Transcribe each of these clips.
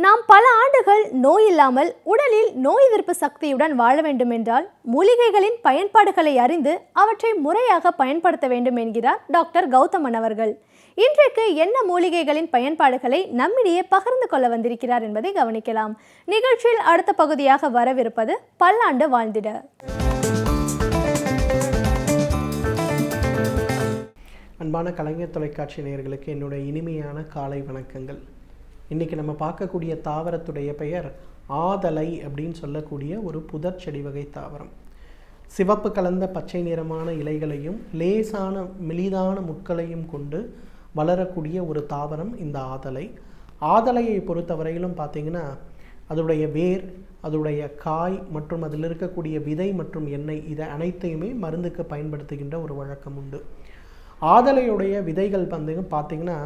நாம் பல ஆண்டுகள் நோய் இல்லாமல் உடலில் நோய் எதிர்ப்பு சக்தியுடன் வாழ வேண்டும் என்றால் மூலிகைகளின் பயன்பாடுகளை அறிந்து அவற்றை முறையாக பயன்படுத்த வேண்டும் என்கிறார் டாக்டர் கௌதமன் அவர்கள். இன்றைக்கு என்ன மூலிகைகளின் பயன்பாடுகளை நம்மிடையே பகிர்ந்து கொள்ள வந்திருக்கிறார் என்பதை கவனிக்கலாம். நிகழ்ச்சியில் அடுத்த பகுதியாக வரவிருப்பது பல்லாண்டு வாழ்ந்திட. அன்பான கலைஞர் தொலைக்காட்சி நேயர்களுக்கு என்னுடைய இனிமையான காலை வணக்கங்கள். இன்றைக்கி நம்ம பார்க்கக்கூடிய தாவரத்துடைய பெயர் ஆதலை அப்படின்னு சொல்லக்கூடிய ஒரு புதர் செடி வகை தாவரம். சிவப்பு கலந்த பச்சை நிறமான இலைகளையும் லேசான மெலிதான முட்களையும் கொண்டு வளரக்கூடிய ஒரு தாவரம் இந்த ஆதலை. ஆதலையை பொறுத்தவரையிலும் பார்த்திங்கன்னா அதோடைய வேர், அதோடைய காய் மற்றும் அதில் இருக்கக்கூடிய விதை மற்றும் எண்ணெய் இதை அனைத்தையுமே மருந்துக்கு பயன்படுத்துகின்ற ஒரு வழக்கம் உண்டு. ஆதலையுடைய விதைகள் பார்த்திங்கன்னா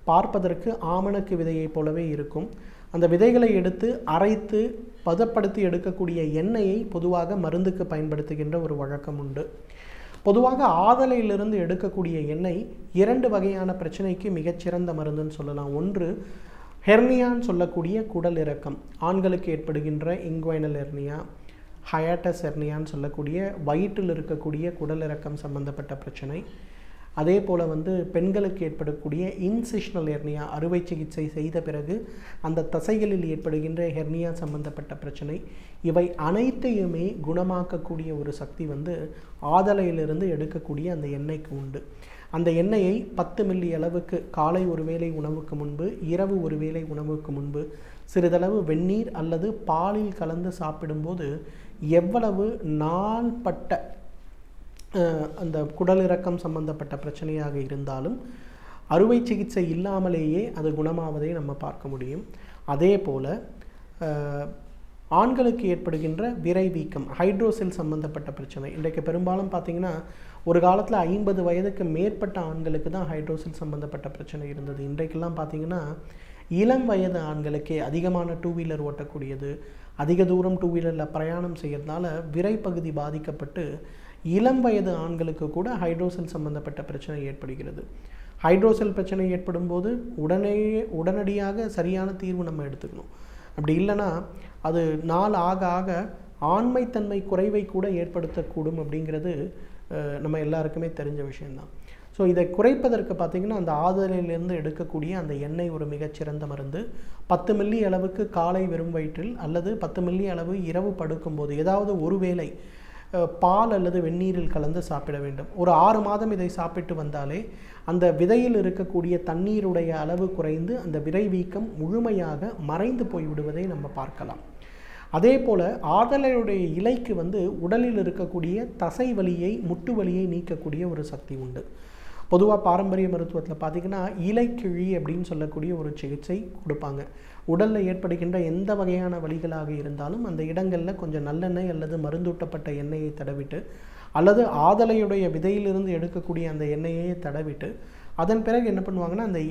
பார்ப்பதற்கு ஆமணக்கு விதையைப் போலவே இருக்கும். அந்த விதைகளை எடுத்து அரைத்து பதப்படுத்தி எடுக்கக்கூடிய எண்ணெயை பொதுவாக மருந்துக்கு பயன்படுத்துகின்ற ஒரு வழக்கம் உண்டு. பொதுவாக ஆதலையிலிருந்து எடுக்கக்கூடிய எண்ணெய் 2 வகையான பிரச்சனைக்கு மிகச்சிறந்த மருந்துன்னு சொல்லலாம். ஒன்று ஹெர்னியான்னு சொல்லக்கூடிய குடல் இறக்கம், ஆண்களுக்கு ஏற்படுகின்ற இங்குவைனல் ஹெர்னியா, ஹயாட்டஸ் ஹெர்னியான்னு சொல்லக்கூடிய வயிற்றில் இருக்கக்கூடிய குடல் இறக்கம் சம்பந்தப்பட்ட பிரச்சனை. அதே போல் பெண்களுக்கு ஏற்படக்கூடிய இன்சிஷனல் ஹெர்னியா, அறுவை சிகிச்சை செய்த பிறகு அந்த தசைகளில் ஏற்படுகின்ற ஹெர்னியா சம்பந்தப்பட்ட பிரச்சனை, இவை அனைத்தையுமே குணமாக்கக்கூடிய ஒரு சக்தி ஆதலையிலிருந்து எடுக்கக்கூடிய அந்த எண்ணெய்க்கு உண்டு. அந்த எண்ணெயை 10 மில்லி அளவுக்கு காலை ஒரு வேளை உணவுக்கு முன்பு, இரவு ஒரு வேளை உணவுக்கு முன்பு சிறிதளவு வெந்நீர் அல்லது பாலில் கலந்து சாப்பிடும்போது எவ்வளவு நாள்பட்ட அந்த குடல் இறக்கம் சம்பந்தப்பட்ட பிரச்சனையாக இருந்தாலும் அறுவை சிகிச்சை இல்லாமலேயே அது குணமாவதை நம்ம பார்க்க முடியும். அதே போல் ஆண்களுக்கு ஏற்படுகின்ற விரை வீக்கம், ஹைட்ரோசெல் சம்பந்தப்பட்ட பிரச்சனை. இன்றைக்கு பெரும்பாலும் பார்த்திங்கன்னா ஒரு காலத்தில் 50 வயதுக்கு மேற்பட்ட ஆண்களுக்கு தான் ஹைட்ரோசெல் சம்பந்தப்பட்ட பிரச்சனை இருந்தது. இன்றைக்கெல்லாம் பார்த்திங்கன்னா இளம் வயது ஆண்களுக்கே அதிகமான 2 வீலர் ஓட்டக்கூடியது, அதிக தூரம் 2 வீலரில் பிரயாணம் செய்யறதுனால விரை பகுதி பாதிக்கப்பட்டு இளம் வயது ஆண்களுக்கு கூட ஹைட்ரோசெல் சம்பந்தப்பட்ட பிரச்சனை ஏற்படுகிறது. ஹைட்ரோசெல் பிரச்சனை ஏற்படும் போது உடனடியாக சரியான தீர்வு நம்ம எடுத்துக்கணும். அப்படி இல்லைன்னா அது நாள் ஆக ஆக ஆண்மைத்தன்மை குறைவை கூட ஏற்படுத்தக்கூடும் அப்படிங்கிறது நம்ம எல்லாருக்குமே தெரிஞ்ச விஷயம்தான். ஸோ இதை குறைப்பதற்கு பார்த்திங்கன்னா அந்த ஆதலையிலிருந்து எடுக்கக்கூடிய அந்த எண்ணெய் ஒரு மிகச்சிறந்த மருந்து. 10 மில்லி அளவுக்கு காலை வெறும் வயிற்றில் அல்லது 10 மில்லி அளவு இரவு படுக்கும்போது ஏதாவது ஒரு வேளை பால் அல்லது வெந்நீரில் கலந்து சாப்பிட வேண்டும். ஒரு 6 மாதம் இதை சாப்பிட்டு வந்தாலே அந்த விதையில் இருக்கக்கூடிய தண்ணீருடைய அளவு குறைந்து அந்த விரை வீக்கம் முழுமையாக மறைந்து போய்விடுவதை நம்ம பார்க்கலாம். அதே போல் ஆதலையுடைய இலைக்கு உடலில் இருக்கக்கூடிய தசை வலியை, முட்டு வலியை நீக்கக்கூடிய ஒரு சக்தி உண்டு. பொதுவாக பாரம்பரிய மருத்துவத்தில் பார்த்திங்கன்னா இலைக்கிழி அப்படின்னு சொல்லக்கூடிய ஒரு சிகிச்சை கொடுப்பாங்க. உடலில் ஏற்படுகின்ற எந்த வகையான வலிகளாக இருந்தாலும் அந்த இடங்களில் கொஞ்சம் நல்லெண்ணெய் அல்லது மருந்தூட்டப்பட்ட எண்ணெயை தடவிட்டு அல்லது ஆதலையுடைய விதையிலிருந்து எடுக்கக்கூடிய அந்த எண்ணெயை தடவிட்டு அதன் பிறகு என்ன பண்ணுவாங்கன்னா அந்த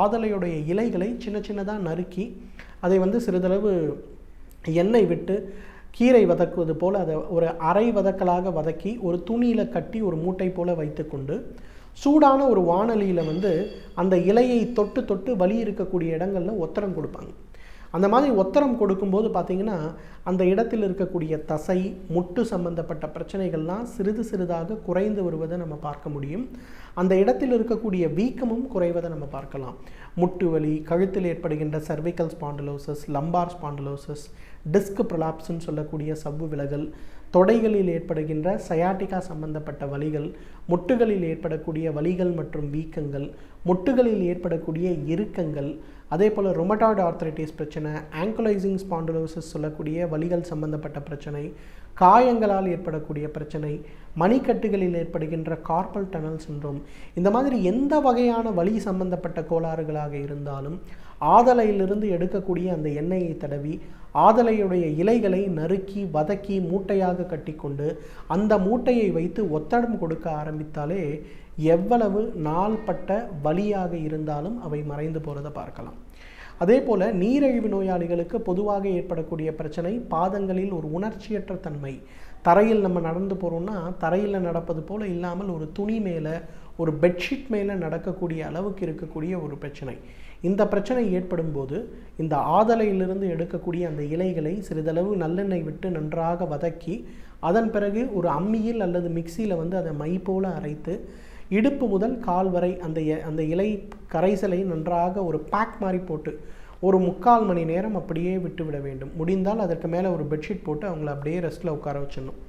ஆதலையுடைய இலைகளை சின்ன சின்னதாக நறுக்கி அதை சிறிதளவு எண்ணெய் விட்டு கீரை வதக்குவது போல் அதை ஒரு அரை வதக்கலாக வதக்கி ஒரு துணியில் கட்டி ஒரு மூட்டை போல் வைத்துக்கொண்டு சூடான ஒரு வாணலியில் அந்த இலையை தொட்டு தொட்டு வலி இருக்கக்கூடிய இடங்களில் ஒத்தரம் கொடுப்பாங்க. அந்த மாதிரி ஒத்தரம் கொடுக்கும்போது பார்த்திங்கன்னா அந்த இடத்தில் இருக்கக்கூடிய தசை, முட்டு சம்பந்தப்பட்ட பிரச்சனைகள்லாம் சிறிது சிறிதாக குறைந்து வருவதை நம்ம பார்க்க முடியும். அந்த இடத்தில் இருக்கக்கூடிய வீக்கமும் குறைவதை நம்ம பார்க்கலாம். முட்டு வலி, கழுத்தில் ஏற்படுகின்ற cervical spondylosis, lumbar spondylosis, disc ப்ரொலாப்ஸ்ன்னு சொல்லக்கூடிய சவ்வு விலகல், தொடைகளில் ஏற்படுகின்ற சயாட்டிகா சம்பந்தப்பட்ட வலிகள், முட்டுகளில் ஏற்படக்கூடிய வலிகள் மற்றும் வீக்கங்கள், முட்டுகளில் ஏற்படக்கூடிய இறுக்கங்கள், அதே போல் ரொமட்டாய்டு ஆர்த்ரைட்டிஸ் பிரச்சனை, ஆங்குலைசிங் ஸ்பாண்டிலோசிஸ் சொல்லக்கூடிய வலிகள் சம்பந்தப்பட்ட பிரச்சனை, காயங்களால் ஏற்படக்கூடிய பிரச்சனை, மணிக்கட்டுகளில் ஏற்படுகின்ற கார்பல் டனல் சிண்ட்ரோம், இந்த மாதிரி எந்த வகையான வலி சம்பந்தப்பட்ட கோளாறுகளாக இருந்தாலும் ஆதலையிலிருந்து எடுக்கக்கூடிய அந்த எண்ணெயை தடவி ஆதலையுடைய இலைகளை நறுக்கி வதக்கி மூட்டையாக கட்டிக்கொண்டு அந்த மூட்டையை வைத்து ஒத்தடம் கொடுக்க ஆரம்பித்தாலே எவ்வளவு நாள்பட்ட வலியாக இருந்தாலும் அவை மறைந்து போகிறத பார்க்கலாம். அதே போல் நீரிழிவு நோயாளிகளுக்கு பொதுவாக ஏற்படக்கூடிய பிரச்சனை பாதங்களில் ஒரு உணர்ச்சியற்ற தன்மை. தரையில் நம்ம நடந்து போகிறோம்னா தரையில் நடப்பது போல் இல்லாமல் ஒரு துணி மேலே ஒரு பெட்ஷீட் மேலே நடக்கக்கூடிய அளவுக்கு இருக்கக்கூடிய ஒரு பிரச்சனை. இந்த பிரச்சனை ஏற்படும் போது இந்த ஆதலையிலிருந்து எடுக்கக்கூடிய அந்த இலைகளை சிறிதளவு நல்லெண்ணெய் விட்டு நன்றாக வதக்கி அதன் பிறகு ஒரு அம்மியில் அல்லது மிக்சியில் அதை மை போல அரைத்து இடுப்பு முதல் கால் வரை அந்த இலை கரைசலை நன்றாக ஒரு பேக் மாதிரி போட்டு ஒரு 3/4 மணி நேரம் அப்படியே விட்டுவிட வேண்டும். முடிந்தால் அதற்கு மேலே ஒரு பெட்ஷீட் போட்டு அவங்கள அப்படியே ரெஸ்ட்டில் உட்கார வச்சிடணும்.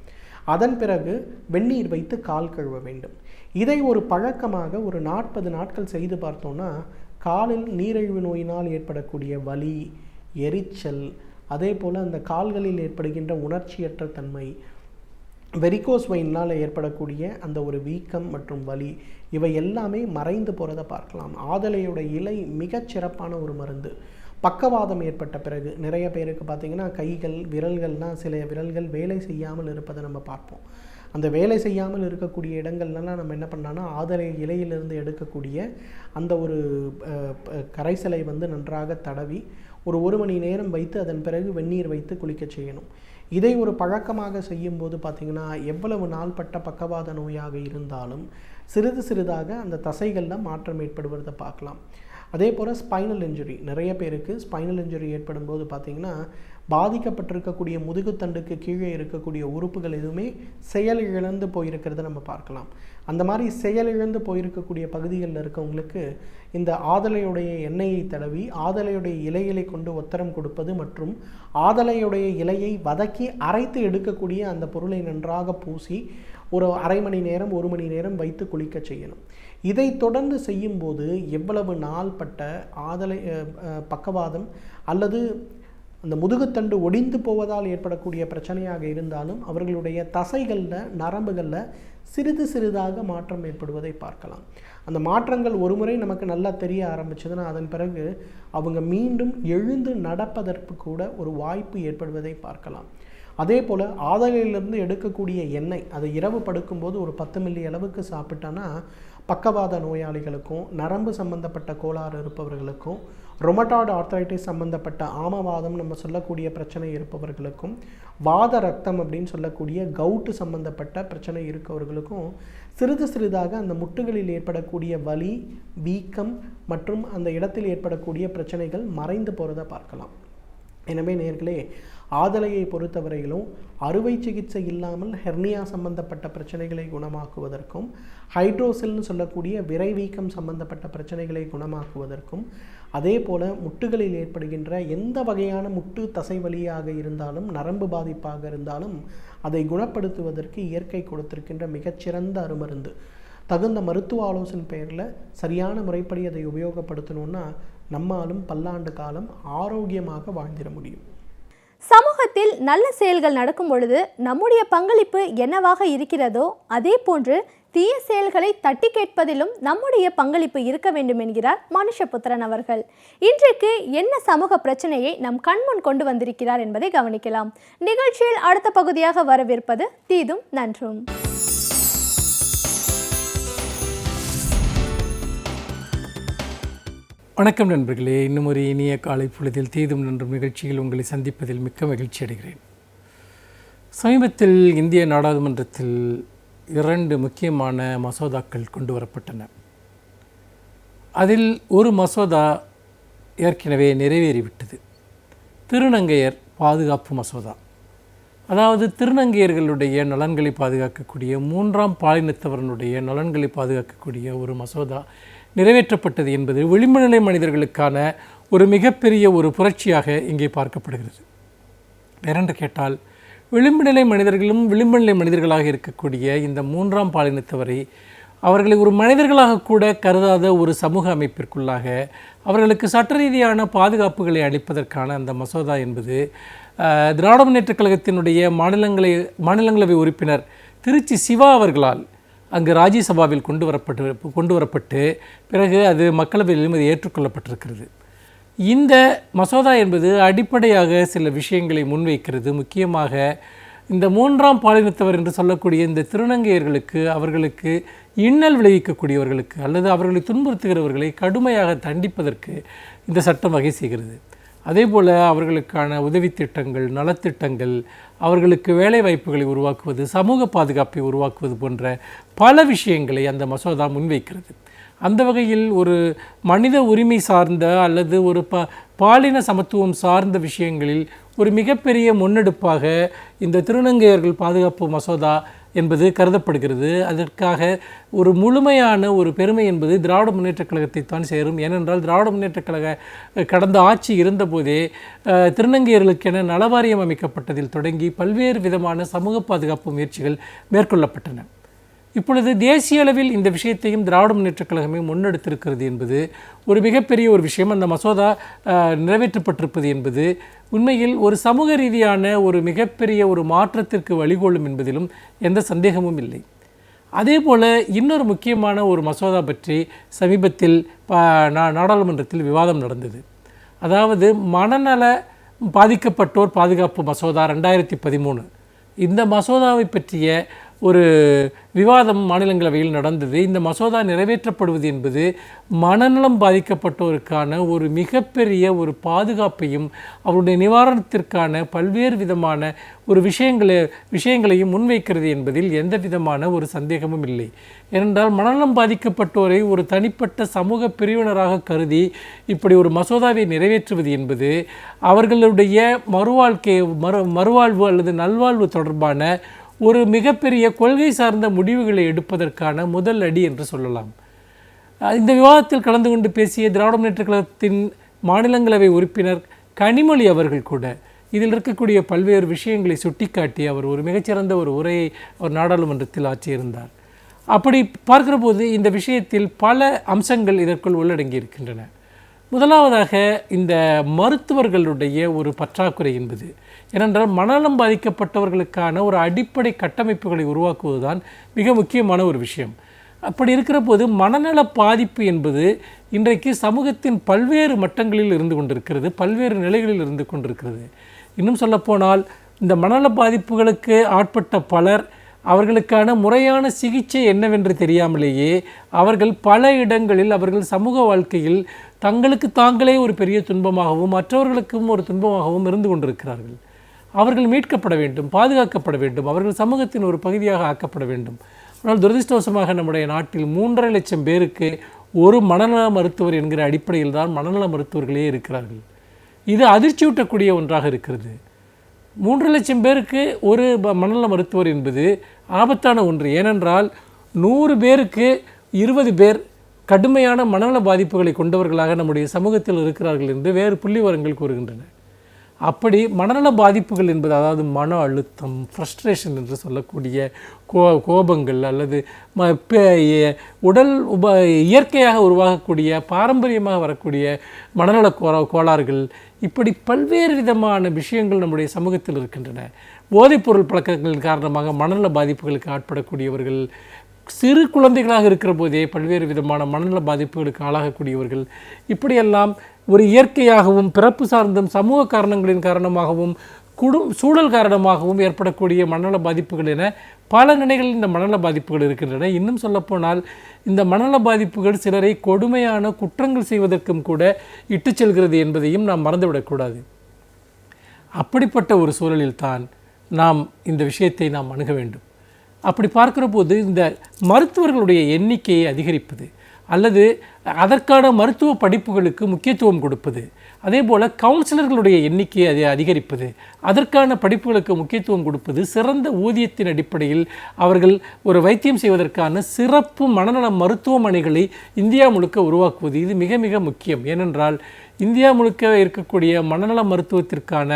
அதன் பிறகு வெந்நீர் வைத்து கால் கழுவ வேண்டும். இதை ஒரு பழக்கமாக ஒரு 40 நாட்கள் செய்து பார்த்தோன்னா காலில் நீரிழிவு நோயினால் ஏற்படக்கூடிய வலி, எரிச்சல், அதே போல் அந்த கால்களில் ஏற்படுகின்ற உணர்ச்சியற்ற தன்மை, வெரிகோஸ் வெயினால் ஏற்படக்கூடிய அந்த ஒரு வீக்கம் மற்றும் வலி, இவை எல்லாமே மறைந்து போகிறத பார்க்கலாம். ஆதலையோட இலை மிகச்சிறப்பான ஒரு மருந்து. பக்கவாதம் ஏற்பட்ட பிறகு நிறைய பேருக்கு பார்த்திங்கன்னா கைகள் விரல்கள்லாம் சில விரல்கள் வேலை செய்யாமல் இருப்பதை நம்ம பார்ப்போம். அந்த வேலை செய்யாமல் இருக்கக்கூடிய இடங்கள்லாம் நம்ம என்ன பண்ணலான்னா ஆதலை இலையிலிருந்து எடுக்கக்கூடிய அந்த ஒரு கரைசலை நன்றாக தடவி ஒரு 1 மணி நேரம் வைத்து அதன் பிறகு வெந்நீர் வைத்து குளிக்க செய்யணும். இதை ஒரு பழக்கமாக செய்யும்போது பார்த்திங்கன்னா எவ்வளவு நாள்பட்ட பக்கவாத நோயாக இருந்தாலும் சிறிது சிறிதாக அந்த தசைகளில் மாற்றம் ஏற்படுவதை பார்க்கலாம். அதே போல் ஸ்பைனல் இன்ஜுரி, நிறைய பேருக்கு ஸ்பைனல் இன்ஜுரி ஏற்படும் போது பார்த்திங்கன்னா பாதிக்கப்பட்டிருக்கக்கூடிய முதுகுத்தண்டுக்கு கீழே இருக்கக்கூடிய உறுப்புகள் எதுவுமே செயல் இழந்து போயிருக்கிறத நம்ம பார்க்கலாம். அந்த மாதிரி செயல் இழந்து போயிருக்கக்கூடிய பகுதிகளில் இருக்கவங்களுக்கு இந்த ஆதலையுடைய எண்ணெயை தடவி ஆதலையுடைய இலைகளை கொண்டு ஒத்தரம் கொடுப்பது மற்றும் ஆதலையுடைய இலையை வதக்கி அரைத்து எடுக்கக்கூடிய அந்த பொருளை நன்றாக பூசி ஒரு 1/2 மணி நேரம் 1 மணி நேரம் வைத்து குளிக்க செய்யணும். இதை தொடர்ந்து செய்யும்போது எவ்வளவு நாள்பட்ட ஆதலை பக்கவாதம் அல்லது அந்த முதுகுத்தண்டு ஒடிந்து போவதால் ஏற்படக்கூடிய பிரச்சனையாக இருந்தாலும் அவர்களுடைய தசைகளில் நரம்புகளில் சிறிது சிறிதாக மாற்றம் ஏற்படுவதை பார்க்கலாம். அந்த மாற்றங்கள் ஒரு முறை நமக்கு நல்லா தெரிய ஆரம்பிச்சதுன்னா அதன் பிறகு அவங்க மீண்டும் எழுந்து நடப்பதற்கு கூட ஒரு வாய்ப்பு ஏற்படுவதை பார்க்கலாம். அதே போல் ஆதலையிலிருந்து எடுக்கக்கூடிய எண்ணெய் அதை இரவு படுக்கும்போது ஒரு 10 மில்லி அளவுக்கு சாப்பிட்டான்னா பக்கவாத நோயாளிகளுக்கும் நரம்பு சம்பந்தப்பட்ட கோளாறு இருப்பவர்களுக்கும் ரொமட்டாய்டு ஆர்த்ரைட்டிஸ் சம்பந்தப்பட்ட ஆமவாதம் நம்ம சொல்லக்கூடிய பிரச்சனை இருப்பவர்களுக்கும் வாத ரத்தம் அப்படின்னு சொல்லக்கூடிய கவுட்டு சம்பந்தப்பட்ட பிரச்சனை இருக்கவர்களுக்கும் சிறிது சிறிதாக அந்த முட்டுகளில் ஏற்படக்கூடிய வலி, வீக்கம் மற்றும் அந்த இடத்தில் ஏற்படக்கூடிய பிரச்சனைகள் மறைந்து போகிறத பார்க்கலாம். எனவே நேயர்களே, ஆதலையை பொறுத்தவரையிலும் அறுவை சிகிச்சை இல்லாமல் ஹெர்னியா சம்பந்தப்பட்ட பிரச்சனைகளை குணமாக்குவதற்கும் ஹைட்ரோசில்னு சொல்லக்கூடிய விரைவீக்கம் சம்பந்தப்பட்ட பிரச்சனைகளை குணமாக்குவதற்கும் அதே போல் முட்டுகளில் ஏற்படுகின்ற எந்த வகையான முட்டு தசை வலியாக இருந்தாலும் நரம்பு பாதிப்பாக இருந்தாலும் அதை குணப்படுத்துவதற்கு இயற்கை கொடுத்திருக்கின்ற மிகச்சிறந்த அருமருந்து. தகுந்த மருத்துவ ஆலோசனை பெயரில் சரியான முறைப்படி அதை உபயோகப்படுத்தணும்னா நம்மாலும் பல்லாண்டு காலம் ஆரோக்கியமாக வாழ்ந்திட முடியும். சமூகத்தில் நல்ல செயல்கள் நடக்கும் பொழுது நம்முடைய பங்களிப்பு என்னவாக இருக்கிறதோ அதே போன்று தீய செயல்களை தட்டி கேட்பதிலும் நம்முடைய பங்களிப்பு இருக்க வேண்டும் என்கிறார் மனுஷபுத்திரன் அவர்கள். இன்றைக்கு என்ன சமூக பிரச்சனையை நம் கண்முன் கொண்டு வந்திருக்கிறார் என்பதை கவனிக்கலாம். நிகழ்ச்சியில் அடுத்த பகுதியாக வரவிருப்பது தீதும் நன்றும். வணக்கம் நண்பர்களே, இன்னும் ஒரு இனிய காலை பொழுதில் தீதும் நன்றும் நிகழ்ச்சியில் உங்களை சந்திப்பதில் மிக்க மகிழ்ச்சி அடைகிறேன். சமீபத்தில் இந்திய நாடாளுமன்றத்தில் 2 முக்கியமான மசோதாக்கள் கொண்டு வரப்பட்டன. அதில் ஒரு மசோதா ஏற்கனவே நிறைவேறிவிட்டது. திருநங்கையர் பாதுகாப்பு மசோதா. அதாவது திருநங்கையர்களுடைய நலன்களை பாதுகாக்கக்கூடிய 3ஆம் பாலினத்தவர்களுடைய நலன்களை பாதுகாக்கக்கூடிய ஒரு மசோதா நிறைவேற்றப்பட்டது என்பது விளிம்புநிலை மனிதர்களுக்கான ஒரு மிகப்பெரிய ஒரு புரட்சியாக இங்கே பார்க்கப்படுகிறது. வேறென்று கேட்டால் விளிம்புநிலை மனிதர்களும் விளிம்புநிலை மனிதர்களாக இருக்கக்கூடிய இந்த 3ஆம் பாலினத்தவரை அவர்களை ஒரு மனிதர்களாக கூட கருதாத ஒரு சமூக அமைப்பிற்குள்ளாக அவர்களுக்கு சட்ட ரீதியான பாதுகாப்புகளை அளிப்பதற்கான அந்த மசோதா என்பது திராவிட முன்னேற்றக் கழகத்தினுடைய மாநிலங்களவை உறுப்பினர் திருச்சி சிவா அவர்களால் அங்கு ராஜ்யசபாவில் கொண்டு வரப்பட்டு பிறகு அது மக்களவையிலும் அது ஏற்றுக்கொள்ளப்பட்டிருக்கிறது. இந்த மசோதா என்பது அடிப்படையாக சில விஷயங்களை முன்வைக்கிறது. முக்கியமாக இந்த மூன்றாம் பாலினத்தவர் என்று சொல்லக்கூடிய இந்த திருநங்கையர்களுக்கு, அவர்களுக்கு இன்னல் விளைவிக்கக்கூடியவர்களுக்கு அல்லது அவர்களை துன்புறுத்துகிறவர்களை கடுமையாக தண்டிப்பதற்கு இந்த சட்டம் வகை செய்கிறது. அதேபோல் அவர்களுக்கான உதவித்திட்டங்கள், நலத்திட்டங்கள், அவர்களுக்கு வேலை வாய்ப்புகளை உருவாக்குவது, சமூக பாதுகாப்பை உருவாக்குவது போன்ற பல விஷயங்களை அந்த மசோதா முன்வைக்கிறது. அந்த வகையில் ஒரு மனித உரிமை சார்ந்த அல்லது ஒரு பாலின சமத்துவம் சார்ந்த விஷயங்களில் ஒரு மிகப்பெரிய முன்னெடுப்பாக இந்த திருநங்கையர்கள் பாதுகாப்பு மசோதா என்பது கருதப்படுகிறது. அதற்காக ஒரு முழுமையான ஒரு பெருமை என்பது திராவிட முன்னேற்றக் கழகத்தை தான் சேரும். ஏனென்றால் திராவிட முன்னேற்றக் கழக கடந்த ஆட்சி இருந்தபோதே திருநங்கையர்களுக்கென நலவாரியம் அமைக்கப்பட்டதில் தொடங்கி பல்வேறு விதமான சமூக பாதுகாப்பு முயற்சிகள் மேற்கொள்ளப்பட்டன. இப்பொழுது தேசிய அளவில் இந்த விஷயத்தையும் திராவிட முன்னேற்றக் கழகமே முன்னெடுத்திருக்கிறது என்பது ஒரு மிகப்பெரிய ஒரு விஷயம். அந்த மசோதா நிறைவேற்றப்பட்டிருப்பது என்பது உண்மையில் ஒரு சமூக ரீதியான ஒரு மிகப்பெரிய ஒரு மாற்றத்திற்கு வழிகோலும் என்பதிலும் எந்த சந்தேகமும் இல்லை. அதே போல் இன்னொரு முக்கியமான ஒரு மசோதா பற்றி சமீபத்தில் நாடாளுமன்றத்தில் விவாதம் நடந்தது. அதாவது மனநல பாதிக்கப்பட்டோர் பாதுகாப்பு மசோதா 2013. இந்த மசோதாவை பற்றிய ஒரு விவாதம் மாநிலங்களவையில் நடந்தது. இந்த மசோதா நிறைவேற்றப்படுவது என்பது மனநலம் பாதிக்கப்பட்டோருக்கான ஒரு மிகப்பெரிய ஒரு பாதுகாப்பையும் அவருடைய நிவாரணத்திற்கான பல்வேறு விதமான ஒரு விஷயங்களையும் முன்வைக்கிறது என்பதில் எந்த விதமான ஒரு சந்தேகமும் இல்லை. ஏனென்றால் மனநலம் பாதிக்கப்பட்டோரை ஒரு தனிப்பட்ட சமூக பிரிவினராக கருதி இப்படி ஒரு மசோதாவை நிறைவேற்றுவது என்பது அவர்களுடைய மறுவாழ்வு அல்லது நல்வாழ்வு தொடர்பான ஒரு மிகப்பெரிய கொள்கை சார்ந்த முடிவுகளை எடுப்பதற்கான முதல் அடி என்று சொல்லலாம். இந்த விவாதத்தில் கலந்து கொண்டு பேசிய திராவிட முன்னேற்றக் கழகத்தின் மாநிலங்களவை உறுப்பினர் கனிமொழி அவர்கள் கூட இதில் இருக்கக்கூடிய பல்வேறு விஷயங்களை சுட்டிக்காட்டி அவர் ஒரு மிகச்சிறந்த ஒரு உரையை அவர் நாடாளுமன்றத்தில் ஆற்றியிருந்தார். அப்படி பார்க்கிற போது இந்த விஷயத்தில் பல அம்சங்கள் இதற்குள் உள்ளடங்கி இருக்கின்றன. முதலாவதாக இந்த மருத்துவர்களுடைய ஒரு பற்றாக்குறை என்பது, ஏனென்றால் மனநலம் பாதிக்கப்பட்டவர்களுக்கான ஒரு அடிப்படை கட்டமைப்புகளை உருவாக்குவதுதான் மிக முக்கியமான ஒரு விஷயம். அப்படி இருக்கிற போது மனநல பாதிப்பு என்பது இன்றைக்கு சமூகத்தின் பல்வேறு மட்டங்களில் இருந்து கொண்டிருக்கிறது, பல்வேறு நிலைகளில் இருந்து கொண்டிருக்கிறது. இன்னும் சொல்லப்போனால் இந்த மனநல பாதிப்புகளுக்கு ஆட்பட்ட பலர் அவர்களுக்கான முறையான சிகிச்சை என்னவென்று தெரியாமலேயே அவர்கள் பல இடங்களில் அவர்கள் சமூக வாழ்க்கையில் தங்களுக்கு தாங்களே ஒரு பெரிய துன்பமாகவும் மற்றவர்களுக்கும் ஒரு துன்பமாகவும் இருந்து கொண்டிருக்கிறார்கள். அவர்கள் மீட்கப்பட வேண்டும், பாதுகாக்கப்பட வேண்டும், அவர்கள் சமூகத்தின் ஒரு பகுதியாக ஆக்கப்பட வேண்டும். ஆனால் துரதிர்ஷ்டவசமாக நம்முடைய நாட்டில் 3.5 லட்சம் பேருக்கு ஒரு மனநல மருத்துவர் என்கிற அடிப்படையில் தான் மனநல மருத்துவர்களே இருக்கிறார்கள். இது அதிர்ச்சியூட்டக்கூடிய ஒன்றாக இருக்கிறது. 3 லட்சம் பேருக்கு ஒரு மனநல மருத்துவர் என்பது ஆபத்தான ஒன்று. ஏனென்றால் 100 பேருக்கு 20 பேர் கடுமையான மனநல பாதிப்புகளை கொண்டவர்களாக நம்முடைய சமூகத்தில் இருக்கிறார்கள் என்று வேறு புள்ளிவரங்கள் கூறுகின்றன. அப்படி மனநல பாதிப்புகள் என்பது, அதாவது மன அழுத்தம், ஃப்ரஸ்ட்ரேஷன் என்று சொல்லக்கூடிய கோபங்கள் அல்லது உடல் இயற்கையாக உருவாகக்கூடிய பாரம்பரியமாக வரக்கூடிய மனநல கோளாறுகள், இப்படி பல்வேறு விதமான விஷயங்கள் நம்முடைய சமூகத்தில் இருக்கின்றன. போதைப்பொருள் பழக்கங்களின் காரணமாக மனநல பாதிப்புகளுக்கு ஆட்படக்கூடியவர்கள், சிறு குழந்தைகளாக இருக்கிற போதே பல்வேறு விதமான மனநல பாதிப்புகளுக்கு ஆளாகக்கூடியவர்கள், இப்படியெல்லாம் ஒரு இயற்கையாகவும் பிறப்பு சார்ந்தும் சமூக காரணங்களின் காரணமாகவும் சூழல் காரணமாகவும் ஏற்படக்கூடிய மனநல பாதிப்புகள் என பல நிலைகளில் இந்த மனநல பாதிப்புகள் இருக்கின்றன. இன்னும் சொல்லப்போனால் இந்த மனநல பாதிப்புகள் சிலரை கொடுமையான குற்றங்கள் செய்வதற்கும் கூட இட்டு செல்கிறது என்பதையும் நாம் மறந்துவிடக்கூடாது. அப்படிப்பட்ட ஒரு சூழலில் தான் நாம் இந்த விஷயத்தை நாம் அணுக வேண்டும். அப்படி பார்க்கிற போது இந்த மருத்துவர்களுடைய எண்ணிக்கையை அதிகரிப்பது அல்லது அதற்கான மருத்துவ படிப்புகளுக்கு முக்கியத்துவம் கொடுப்பது, அதே போல் கவுன்சிலர்களுடைய எண்ணிக்கையை அதை அதிகரிப்பது, அதற்கான படிப்புகளுக்கு முக்கியத்துவம் கொடுப்பது, சிறந்த ஊதியத்தின் அடிப்படையில் அவர்கள் ஒரு வைத்தியம் செய்வதற்கான சிறப்பு மனநல மருத்துவமனைகளை இந்தியா முழுக்க உருவாக்குவது, இது மிக மிக முக்கியம். ஏனென்றால் இந்தியா முழுக்க இருக்கக்கூடிய மனநல மருத்துவத்திற்கான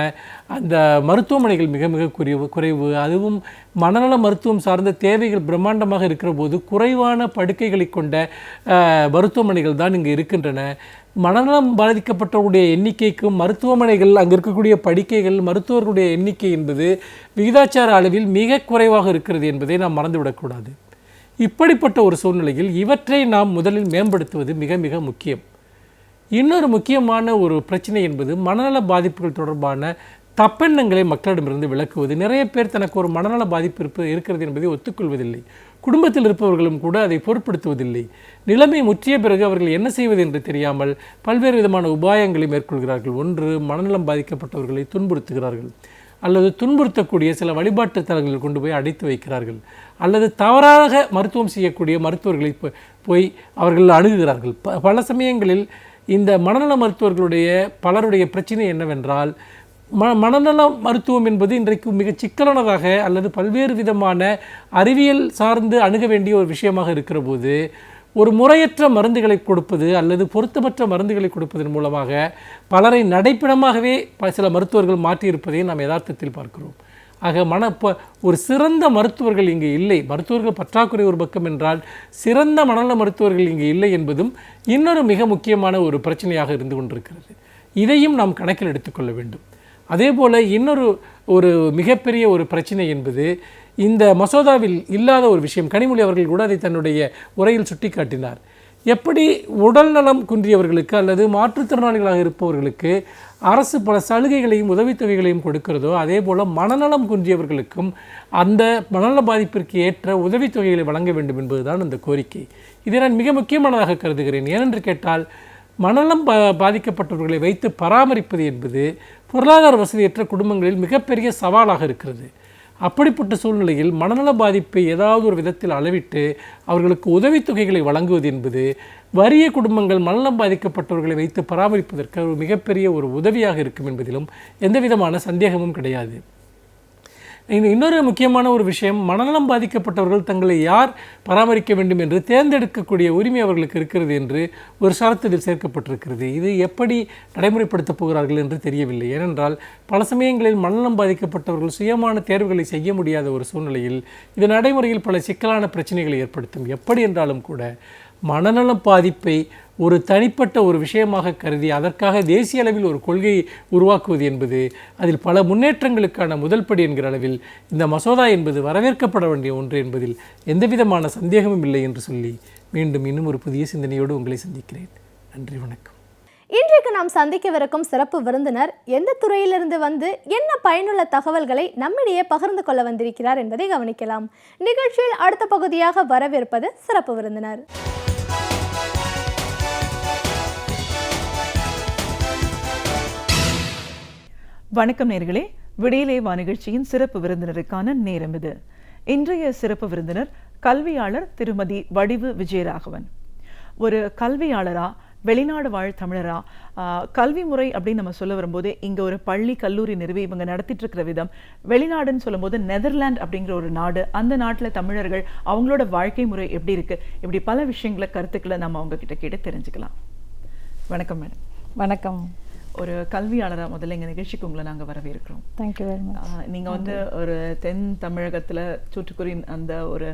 அந்த மருத்துவமனைகள் மிக மிக குறைவு. அதுவும் மனநல மருத்துவம் சார்ந்த தேவைகள் பிரம்மாண்டமாக இருக்கிற போது குறைவான படுக்கைகளை கொண்ட மருத்துவமனைகள் தான் இங்கு இருக்கின்றன. மனநலம் பாதிக்கப்பட்டவருடைய எண்ணிக்கைக்கும் மருத்துவமனைகள், அங்கே இருக்கக்கூடிய படுக்கைகள், மருத்துவர்களுடைய எண்ணிக்கை என்பது விகிதாச்சார அளவில் மிக குறைவாக இருக்கிறது என்பதை நாம் மறந்துவிடக்கூடாது. இப்படிப்பட்ட ஒரு சூழ்நிலையில் இவற்றை நாம் முதலில் மேம்படுத்துவது மிக மிக முக்கியம். இன்னொரு முக்கியமான ஒரு பிரச்சனை என்பது மனநல பாதிப்புகள் தொடர்பான தப்பெண்ணங்களை மக்களிடமிருந்து விளக்குவது. நிறைய பேர் தனக்கு ஒரு மனநல பாதிப்பு இருக்கிறது என்பதை ஒத்துக்கொள்வதில்லை. குடும்பத்தில் இருப்பவர்களும் கூட அதை பொருட்படுத்துவதில்லை. நிலைமை முற்றிய பிறகு அவர்கள் என்ன செய்வது என்று தெரியாமல் பல்வேறு விதமான உபாயங்களை மேற்கொள்கிறார்கள். ஒன்று, மனநலம் பாதிக்கப்பட்டவர்களை துன்புறுத்துகிறார்கள், அல்லது துன்புறுத்தக்கூடிய சில வழிபாட்டு தலங்களில் கொண்டு போய் அடைத்து வைக்கிறார்கள், அல்லது தவறாக மருத்துவம் செய்யக்கூடிய மருத்துவர்களை போய் அவர்கள் அணுகுகிறார்கள். பல சமயங்களில் இந்த மனநல மருத்துவர்களுடைய பலருடைய பிரச்சனை என்னவென்றால், மனநல மருத்துவம் என்பது இன்றைக்கு மிகச் சிக்கலானதாக அல்லது பல்வேறு விதமான அறிவியல் சார்ந்து அணுக வேண்டிய ஒரு விஷயமாக இருக்கிற போது ஒரு முறையற்ற மருந்துகளை கொடுப்பது அல்லது பொருத்தமற்ற மருந்துகளை கொடுப்பதன் மூலமாக பலரை நடைப்பிடமாகவே சில மருத்துவர்கள் மாற்றியிருப்பதை நாம் யதார்த்தத்தில் பார்க்கிறோம். ஆக ஒரு சிறந்த மருத்துவர்கள் இங்கு இல்லை, மருத்துவர்கள் பற்றாக்குறை ஒரு பக்கம் என்றால் சிறந்த மனநல மருத்துவர்கள் இங்கு இல்லை என்பதும் இன்னொரு மிக முக்கியமான ஒரு பிரச்சனையாக இருந்து கொண்டிருக்கிறது. இதையும் நாம் கணக்கில் எடுத்துக்கொள்ள வேண்டும். அதே போல் ஒரு மிகப்பெரிய ஒரு பிரச்சனை என்பது இந்த மசோதாவில் இல்லாத ஒரு விஷயம். கனிமொழி அவர்கள் கூட அதை தன்னுடைய உரையில் சுட்டிக்காட்டினார். எப்படி உடல் நலம் குன்றியவர்களுக்கு அல்லது மாற்றுத்திறனாளிகளாக இருப்பவர்களுக்கு அரசு பல சலுகைகளையும் உதவித்தொகைகளையும் கொடுக்கிறதோ, அதே போல் மனநலம் குன்றியவர்களுக்கும் அந்த மனநல பாதிப்பிற்கு ஏற்ற உதவித்தொகைகளை வழங்க வேண்டும் என்பதுதான் அந்த கோரிக்கை. இதை நான் மிக முக்கியமானதாக கருதுகிறேன். ஏனென்று கேட்டால், மனநலம் பாதிக்கப்பட்டவர்களை வைத்து பராமரிப்பது என்பது பொருளாதார வசதியற்ற குடும்பங்களில் மிகப்பெரிய சவாலாக இருக்கிறது. அப்படிப்பட்ட சூழ்நிலையில் மனநல பாதிப்பை ஏதாவது ஒரு விதத்தில் அளவிட்டு அவர்களுக்கு உதவித்தொகைகளை வழங்குவது என்பது வறிய குடும்பங்கள் மனநலம் பாதிக்கப்பட்டவர்களை வைத்து பராமரிப்பதற்கு ஒரு மிகப்பெரிய ஒரு உதவியாக இருக்கும் என்பதிலும் எந்த விதமான சந்தேகமும் கிடையாது. இன்னொரு முக்கியமான ஒரு விஷயம், மனநலம் பாதிக்கப்பட்டவர்கள் தங்களை யார் பராமரிக்க வேண்டும் என்று தேர்ந்தெடுக்கக்கூடிய உரிமை அவர்களுக்கு இருக்கிறது என்று ஒரு ஷரத்தில் சேர்க்கப்பட்டிருக்கிறது. இது எப்படி நடைமுறைப்படுத்தப் போகிறார்கள் என்று தெரியவில்லை. ஏனென்றால் பல சமயங்களில் மனநலம் பாதிக்கப்பட்டவர்கள் சுயமான தேர்வுகளை செய்ய முடியாத ஒரு சூழ்நிலையில் இது நடைமுறையில் பல சிக்கலான பிரச்சனைகளை ஏற்படுத்தும். எப்படி என்றாலும் கூட மனநல பாதிப்பை ஒரு தனிப்பட்ட ஒரு விஷயமாக கருதி அதற்காக தேசிய அளவில் ஒரு கொள்கையை உருவாக்குவது என்பது அதில் பல முன்னேற்றங்களுக்கான முதல் படி என்கிற அளவில் இந்த மசோதா என்பது வரவேற்கப்பட வேண்டிய ஒன்று என்பதில் எந்தவிதமான சந்தேகமும் இல்லை என்று சொல்லி மீண்டும் இன்னும் ஒரு புதிய சிந்தனையோடு உங்களை சந்திக்கிறேன். நன்றி, வணக்கம். இன்றைக்கு நாம் சந்திக்கவிருக்கும் சிறப்பு விருந்தினர் எந்த துறையிலிருந்து வந்து என்ன பயனுள்ள தகவல்களை நம்மிடையே பகிர்ந்து கொள்ள வந்திருக்கிறார் என்பதை கவனிக்கலாம். நிகழ்ச்சியில் அடுத்த பகுதியாக வரவிருப்பது சிறப்பு விருந்தினர். வணக்கம் நேர்களே, விடியலே வா நிகழ்ச்சியின் சிறப்பு விருந்தினருக்கான நேரம் இது. இன்றைய சிறப்பு விருந்தினர் கல்வியாளர் திருமதி வடிவு விஜயராகவன். ஒரு கல்வியாளரா, வெளிநாடு வாழ் தமிழரா, கல்வி முறை அப்படின்னு நம்ம சொல்ல வரும்போது இங்கே ஒரு பள்ளி கல்லூரி நிறுவி இவங்க நடத்திட்டு இருக்கிற விதம், வெளிநாடுன்னு சொல்லும் போது நெதர்லாந்து அப்படிங்கிற ஒரு நாடு, அந்த நாட்டில் தமிழர்கள் அவங்களோட வாழ்க்கை முறை எப்படி இருக்கு, இப்படி பல விஷயங்களை கருத்துக்களை நம்ம அவங்க கிட்ட கேட்டு தெரிஞ்சுக்கலாம். வணக்கம் மேடம். வணக்கம். ஒரு கல்வியாளராக முதல்ல எங்கள் நிகழ்ச்சிக்கு உங்களை நாங்கள் வரவேற்கிறோம். Thank you very much. நீங்கள் வந்து ஒரு தென் தமிழகத்தில் தூத்துக்குடி அந்த ஒரு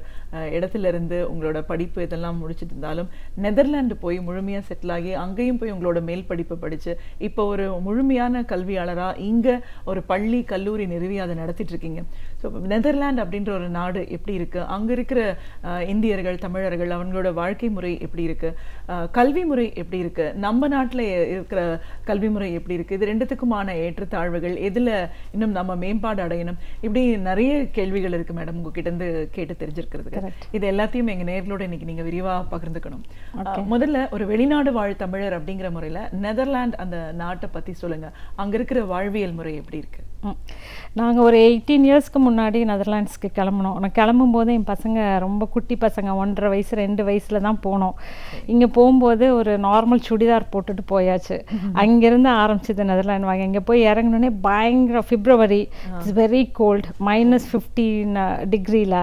இடத்துல இருந்து உங்களோட படிப்பு இதெல்லாம் முடிச்சுட்டு இருந்தாலும் நெதர்லாண்டு போய் முழுமையாக செட்டில் ஆகி அங்கேயும் போய் உங்களோட மேல் படிப்பு படித்து இப்போ ஒரு முழுமையான கல்வியாளராக இங்கே ஒரு பள்ளி கல்லூரி நிறுவி அதை நடத்திட்டு இருக்கீங்க. ஸோ நெதர்லாந்து அப்படின்ற ஒரு நாடு எப்படி இருக்குது, அங்கே இருக்கிற இந்தியர்கள் தமிழர்கள் அவங்களோட வாழ்க்கை முறை எப்படி இருக்குது, கல்வி முறை எப்படி இருக்குது, நம்ம நாட்டில் இருக்கிற கல்வி முறை எப்படி இருக்கு, இது ரெண்டுத்துக்குமான ஏற்றத்தாழ்வுகள், எதுல இன்னும் நம்ம மேம்பாடு அடையணும், இப்படி நிறைய கேள்விகள் இருக்கு மேடம் உங்ககிட்ட இருந்து கேட்டு தெரிஞ்சிருக்கிறதுக்கு. இது எல்லாத்தையும் எங்க நேர்களோட இன்னைக்கு நீங்க விரிவா பகிர்ந்துக்கணும். முதல்ல ஒரு வெளிநாடு வாழ் தமிழர் அப்படிங்கிற முறையில நெதர்லாந்து அந்த நாட்டை பத்தி சொல்லுங்க. அங்க இருக்கிற வாழ்வியல் முறை எப்படி இருக்கு? நாங்கள் ஒரு 18 இயர்ஸ்க்கு முன்னாடி நெதர்லாண்ட்ஸ்க்கு கிளம்புனோம். நான் கிளம்பும் போது என் பசங்க ரொம்ப குட்டி பசங்க, 1.5 வயசு 2 வயசில் தான் போனோம். இங்கே போகும்போது ஒரு நார்மல் சுடிதார் போட்டுட்டு போயாச்சு. அங்கேருந்து ஆரம்பிச்சது நெதர்லாண்ட் வாங்க. இங்கே போய் இறங்கினோடனே பயங்கர பிப்ரவரி, இட்ஸ் வெரி கோல்டு, -15 டிகிரியில்.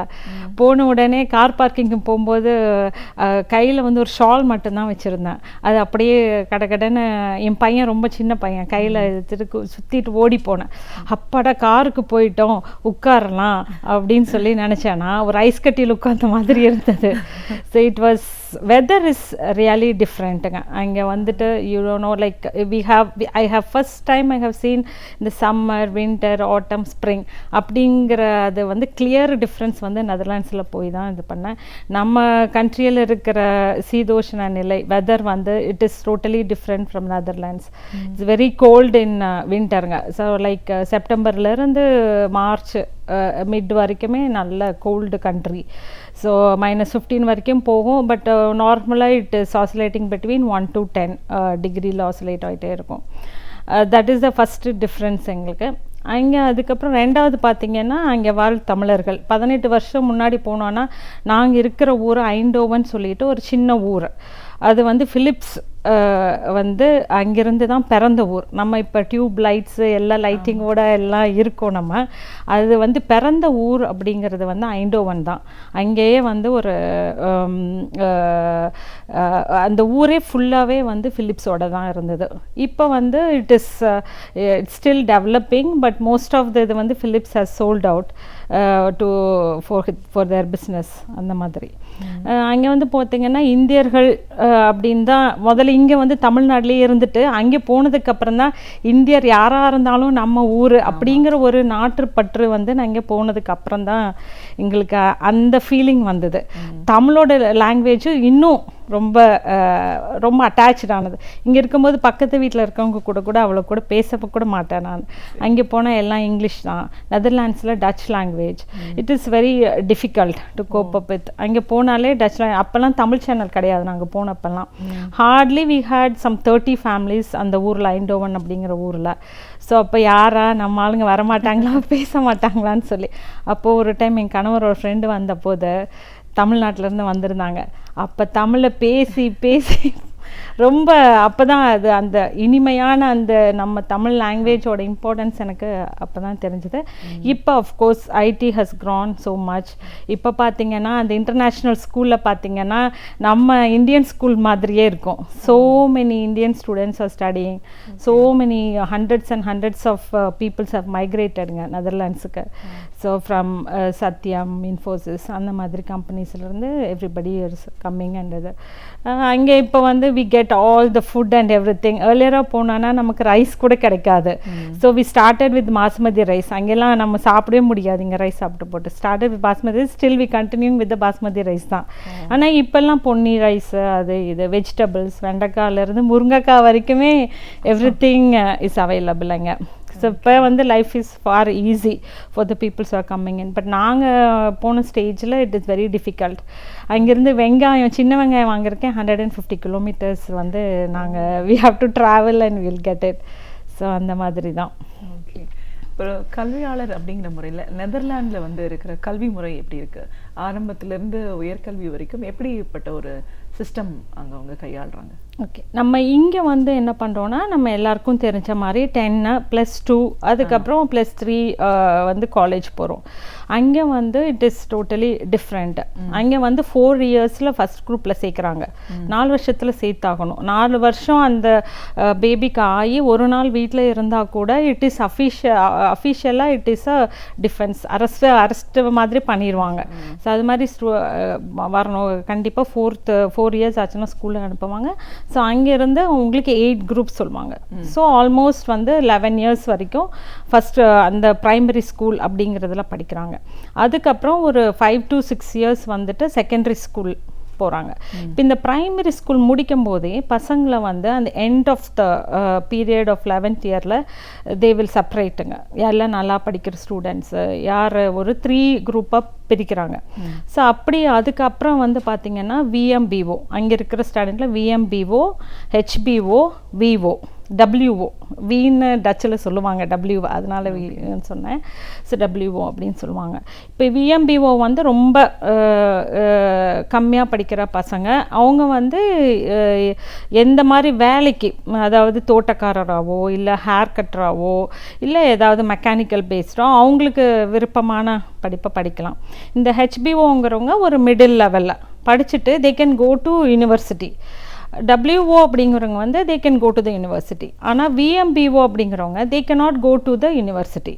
போன உடனே கார் பார்க்கிங்கு போகும்போது கையில் வந்து ஒரு ஷால் மட்டும்தான் வச்சுருந்தேன். அது அப்படியே கடன்னு என் பையன் ரொம்ப சின்ன பையன் கையில் சுற்றிட்டு ஓடி போனேன். அப்பாடா காருக்கு போயிட்டோம் உட்காரலாம் அப்படின்னு சொல்லி நினச்சேன்னா ஒரு ஐஸ் கட்டியில் உட்கார்ந்த மாதிரி இருந்தது. So it was weather is really டிஃப்ரெண்ட்டுங்க. அங்கே வந்துட்டு no like I have first time I have seen இந்த சம்மர் வின்டர் ஆட்டம் ஸ்ப்ரிங் அப்படிங்கிற அது வந்து கிளியர் டிஃப்ரென்ஸ் வந்து நெதர்லாண்ட்ஸில் போய் தான் இது பண்ணேன். நம்ம கண்ட்ரியில் இருக்கிற சீதோஷ்ண நிலை வெதர் வந்து it is totally different from Netherlands. It's very cold in வின்டருங்க. ஸோ லைக் செப்டம்பர்லேருந்து மார்ச் மிட் வரைக்குமே நல்ல கோல்டு கண்ட்ரி. ஸோ -15 வரைக்கும் போகும். பட் நார்மலாக it is oscillating between 1 to 10 டிகிரியில் ஆசிலேட் ஆகிட்டே இருக்கும். That is the first difference எங்களுக்கு. அங்கே அதுக்கப்புறம் ரெண்டாவது பார்த்திங்கன்னா அங்கே வாழ் தமிழர்கள் 18 வருஷம் முன்னாடி போனோன்னா நாங்கள் இருக்கிற ஊர் ஐண்டோவன் சொல்லிட்டு ஒரு சின்ன ஊர். அது வந்து ஃபிலிப்ஸ் வந்து அங்கேருந்து தான் பிறந்த ஊர். நம்ம இப்போ டியூப் லைட்ஸு எல்லா லைட்டிங்கோட எல்லாம் இருக்கோம். நம்ம அது வந்து பிறந்த ஊர் அப்படிங்கிறது வந்து ஐண்டோவன் தான். அங்கேயே வந்து ஒரு அந்த ஊரே ஃபுல்லாகவே வந்து ஃபிலிப்ஸோட தான் இருந்தது. இப்போ வந்து it still developing. But most of இது வந்து Philips has sold out for their business அந்த மாதிரி. அங்கே வந்து பார்த்திங்கன்னா இந்தியர்கள் அப்படின்னு தான் முதல்ல இங்கே வந்து தமிழ்நாட்டிலே இருந்துட்டு அங்கே போனதுக்கப்புறம் தான் இந்தியர் யாராக இருந்தாலும் நம்ம ஊர் அப்படிங்கிற ஒரு நாட்டுப்பற்று வந்து நான் இங்கே போனதுக்கு அப்புறம் தான் எங்களுக்கு அந்த ஃபீலிங் வந்தது. தமிழோட லாங்குவேஜும் இன்னும் ரொம்ப ரொம்ப அட்டாச்சானது. இங்கே இருக்கும்போது பக்கத்து வீட்டில் இருக்கவங்க கூட அவ்வளோ கூட பேச கூட மாட்டேன் நான். அங்கே போனால் எல்லாம் இங்கிலீஷ் தான். நெதர்லாண்ட்ஸில் Dutch language it is very difficult to cope up with. அங்கே போனாலே டச் அப்போல்லாம் தமிழ் சேனல் கிடையாது. நாங்கள் போனப்பெல்லாம் hardly we had some 30 families அந்த ஊரில் ஐண்டோவன் அப்படிங்கிற ஊரில். ஸோ அப்போ யாரா நம்ம ஆளுங்க வரமாட்டாங்களா பேச மாட்டாங்களான்னு சொல்லி அப்போது ஒரு டைம் என் கணவரோட ஃப்ரெண்டு வந்தபோது தமிழ்நாட்டிலேருந்து வந்திருந்தாங்க. அப்போ தமிழில் பேசி பேசி ரொம்ப அப்போ தான் அது அந்த இனிமையான அந்த நம்ம தமிழ் லாங்குவேஜோட இம்பார்ட்டன்ஸ் எனக்கு அப்போ தான் தெரிஞ்சுது. இப்போ of course IT has grown so much. இப்போ பார்த்திங்கன்னா அந்த இன்டர்நேஷ்னல் ஸ்கூலில் பார்த்திங்கன்னா நம்ம இந்தியன் ஸ்கூல் மாதிரியே இருக்கும். So many Indian students are studying. So many hundreds and hundreds of peoples have மைக்ரேட்டடுங்க நெதர்லாண்ட்ஸுக்கு. ஸோ ஃப்ரம் சத்யம், இன்ஃபோசிஸ் அந்த மாதிரி கம்பெனிஸ்லேருந்து எவ்ரிபடி இஸ் கம்மிங். அண்ட் இது அங்கே இப்போ வந்து we get all the food and every thing. ஏர்லியராக போனோன்னா நமக்கு ரைஸ் கூட கிடைக்காது. So we started with basmati rice. அங்கெல்லாம் நம்ம சாப்பிடவே முடியாது இங்கே ரைஸ் சாப்பிட்டு போட்டு. Started with basmati rice, still we continuing with basmati rice தான். ஆனால் இப்போல்லாம் பொன்னி ரைஸ் அது இது வெஜிடபிள்ஸ் வெண்டைக்காயிலேருந்து முருங்கைக்காய் வரைக்குமே எவ்ரி திங் இஸ் அவைலபிள் அங்கே. ஸோ இப்போ வந்து life is far easy for the peoples are coming in. But நாங்கள் போன ஸ்டேஜில் இட் இஸ் வெரி டிஃபிகல்ட். அங்கேருந்து வெங்காயம் சின்ன வெங்காயம் வாங்கியிருக்கேன் 150 கிலோமீட்டர்ஸ் வந்து நாங்கள் we have to travel and will get it. So அந்த மாதிரி தான். ஓகே. இப்போ கல்வியாளர் அப்படிங்கிற முறையில் நெதர்லாண்டில் வந்து இருக்கிற கல்வி முறை எப்படி இருக்குது? ஆரம்பத்திலேருந்து உயர்கல்வி வரைக்கும் எப்படிப்பட்ட ஒரு சிஸ்டம் அங்கே அவங்க கையாளுறாங்க? ஓகே, நம்ம இங்கே வந்து என்ன பண்ணுறோன்னா நம்ம எல்லாருக்கும் தெரிஞ்ச மாதிரி 10 +2 அதுக்கப்புறம் +3 வந்து காலேஜ் போகிறோம். அங்கே வந்து இட் இஸ் டோட்டலி டிஃப்ரெண்ட். அங்கே வந்து 4 இயர்ஸில் ஃபஸ்ட் குரூப்பில் சேர்க்குறாங்க. 4 வருஷத்தில் சேர்த்தாகணும். 4 வருஷம் அந்த பேபிக்கு ஆகி ஒரு நாள் வீட்டில் இருந்தால் கூட இட் இஸ் அஃபிஷியலாக it is a defence arrest மாதிரி பண்ணிடுவாங்க. ஸோ அது மாதிரி வரணும். கண்டிப்பாக 4 இயர்ஸ் ஆச்சுன்னா ஸ்கூலில் அனுப்புவாங்க. ஸோ அங்கேருந்து உங்களுக்கு 8 குரூப்ஸ் சொல்லுவாங்க. ஸோ ஆல்மோஸ்ட் வந்து 11 இயர்ஸ் வரைக்கும் ஃபஸ்ட்டு அந்த ப்ரைமரி ஸ்கூல் அப்படிங்கிறதுல படிக்கிறாங்க. அதுக்கப்புறம் ஒரு 5 to 6 இயர்ஸ் வந்துட்டு செகண்டரி ஸ்கூல் போகிறாங்க. இப்போ இந்த ப்ரைமரி ஸ்கூல் முடிக்கும் போதே பசங்களை வந்து அந்த end of the period of 11th இயரில் தே வில் செப்பரேட்டுங்க. யாரெல்லாம் நல்லா படிக்கிற ஸ்டூடெண்ட்ஸு யார் ஒரு 3 குரூப்பாக பிரிக்கிறாங்க. ஸோ அப்படி அதுக்கப்புறம் வந்து பார்த்திங்கன்னா VMBO அங்கே இருக்கிற ஸ்டூடெண்ட்டில் VMBO, HBO, VO, WO வீன்னு டச்சில் சொல்லுவாங்க. W அதனால வீன்னு சொன்னேன். ஸோ WO அப்படின்னு சொல்லுவாங்க. இப்போ VMBO வந்து ரொம்ப கம்மியாக படிக்கிற பசங்க. அவங்க வந்து எந்த மாதிரி வேலைக்கு, அதாவது தோட்டக்காரராகவோ இல்லை ஹேர் கட்டராகவோ இல்லை ஏதாவது மெக்கானிக்கல் பேஸ்டோ அவங்களுக்கு விருப்பமான படிப்பை படிக்கலாம். இந்த HBOங்கிறவங்க ஒரு மிடில் லெவலில் படிச்சுட்டு they can go to university. WO அப்படிங்கிறவங்க வந்து they can go to the university. ஆனால் VMBO அப்படிங்கிறவங்க they cannot go to the university.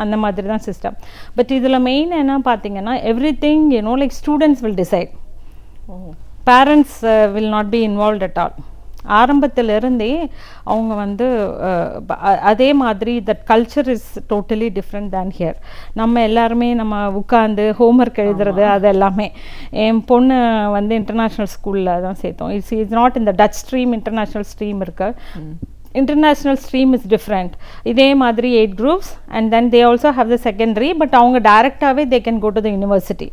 அந்த மாதிரி தான் சிஸ்டம். பட் இதில் மெயின் என்ன பார்த்தீங்கன்னா everything like students will decide. Parents will not be involved at all. ஆரம்பத்திலிருந்தே அவங்க வந்து அதே மாதிரி that culture is totally different than here. நம்ம எல்லாருமே நம்ம உட்காந்து ஹோம்ஒர்க் எழுதுறது அது எல்லாமே. என் பொண்ணு வந்து இன்டர்நேஷ்னல் ஸ்கூலில் தான் சேர்த்தோம். இட்ஸ் நாட் இந்த டச் ஸ்ட்ரீம் இன்டர்நேஷ்னல் ஸ்ட்ரீம் இருக்கு. International stream is different. இதே மாதிரி 8 groups and then they also have the secondary. But அவங்க டைரெக்டாகவே they can go to the university.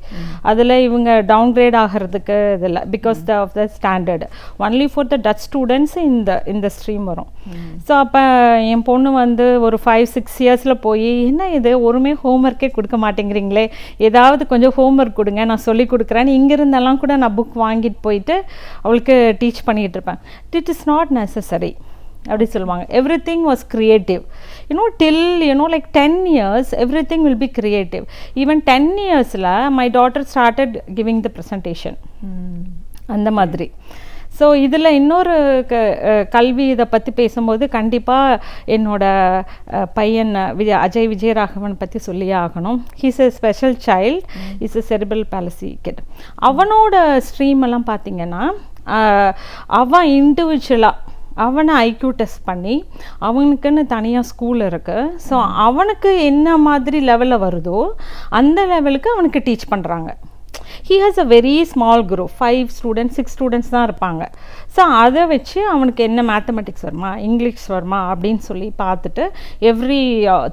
அதில் இவங்க டவுன் கிரேட் ஆகிறதுக்கு இதில்லை, because of the standard. Only for the Dutch students இந்த ஸ்ட்ரீம் வரும். ஸோ அப்போ என் பொண்ணு வந்து ஒரு 5-6 இயர்ஸில் போய் என்ன இது ஒருமே ஹோம்ஒர்க்கே கொடுக்க மாட்டேங்கிறீங்களே, ஏதாவது கொஞ்சம் ஹோம்ஒர்க் கொடுங்க, நான் சொல்லி கொடுக்குறேன்னு இங்கிருந்தெல்லாம் கூட நான் புக் வாங்கிட்டு போயிட்டு அவளுக்கு டீச் பண்ணிகிட்டு இருப்பேன். இட் இஸ் நாட் நெசசரி அப்படி சொல்லுவாங்க. Every thing was creative, till like 10 years every thing will be creative. Even 10 yearsல my daughter started giving the presentation அந்த மாதிரி. ஸோ இதில் இன்னொரு கல்வி இதை பற்றி பேசும்போது கண்டிப்பாக என்னோட பையன் அஜய் விஜயராகவன் பற்றி சொல்லியே ஆகணும். He's a special child, is a cerebral palsy kid. அவனோட ஸ்ட்ரீம் எல்லாம் பார்த்திங்கன்னா அவன் இண்டிவிஜுவலாக அவனை ஐக்யூ டெஸ்ட் பண்ணி அவனுக்குன்னு தனியாக ஸ்கூல் இருக்குது. ஸோ அவனுக்கு என்ன மாதிரி லெவலில் வருதோ அந்த லெவலுக்கு அவனுக்கு டீச் பண்ணுறாங்க. he has a very small group, 5 students 6 students தான் இருப்பாங்க. ஸோ அதை வச்சு அவனுக்கு என்ன மேத்தமெட்டிக்ஸ் வருமா இங்கிலீஷ் வருமா அப்படின்னு சொல்லி பார்த்துட்டு எவ்ரி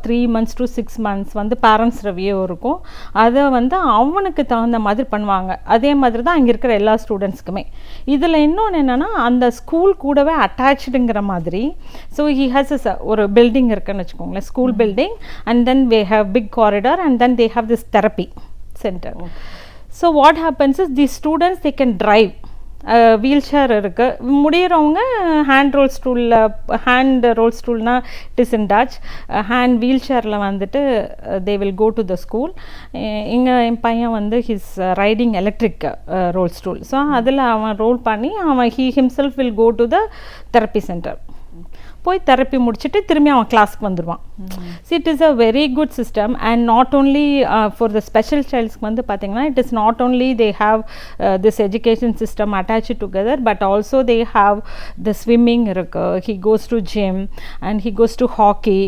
3 months to 6 months வந்து பேரண்ட்ஸ் ரிவ்யூ இருக்கும். அதை வந்து அவனுக்கு தகுந்த மாதிரி பண்ணுவாங்க. அதே மாதிரி தான் அங்கே இருக்கிற எல்லா ஸ்டூடெண்ட்ஸ்க்குமே. இதில் இன்னொன்று என்னென்னா அந்த ஸ்கூல் கூடவே அட்டாச்சுடுங்கிற மாதிரி. ஸோ he has ஒரு பில்டிங் இருக்குன்னு வச்சுக்கோங்களேன், school building, and then they have big corridor and then they have this therapy center. So what happens is these students they can drive. Wheel chair இருக்குது, முடிகிறவங்க hand roll ஸ்டூல்னால் it is in Dutch. Hand wheel சேரில் வந்துட்டு they will go to the school. இங்கே என் பையன் வந்து his riding electric roll stool. So அதில் அவன் ரோல் பண்ணி அவன் himself will go to the therapy centre. போய் தெரப்பி முடிச்சுட்டு திரும்பி அவன் கிளாஸ்க்கு வந்துடுவான். So it is a very good system. And not only for the special சைல்ட்ஸ்க்கு வந்து பார்த்திங்கன்னா it is not only they have this education system attach together, but also they have the swimming இருக்குது. He goes to gym and he goes to hockey.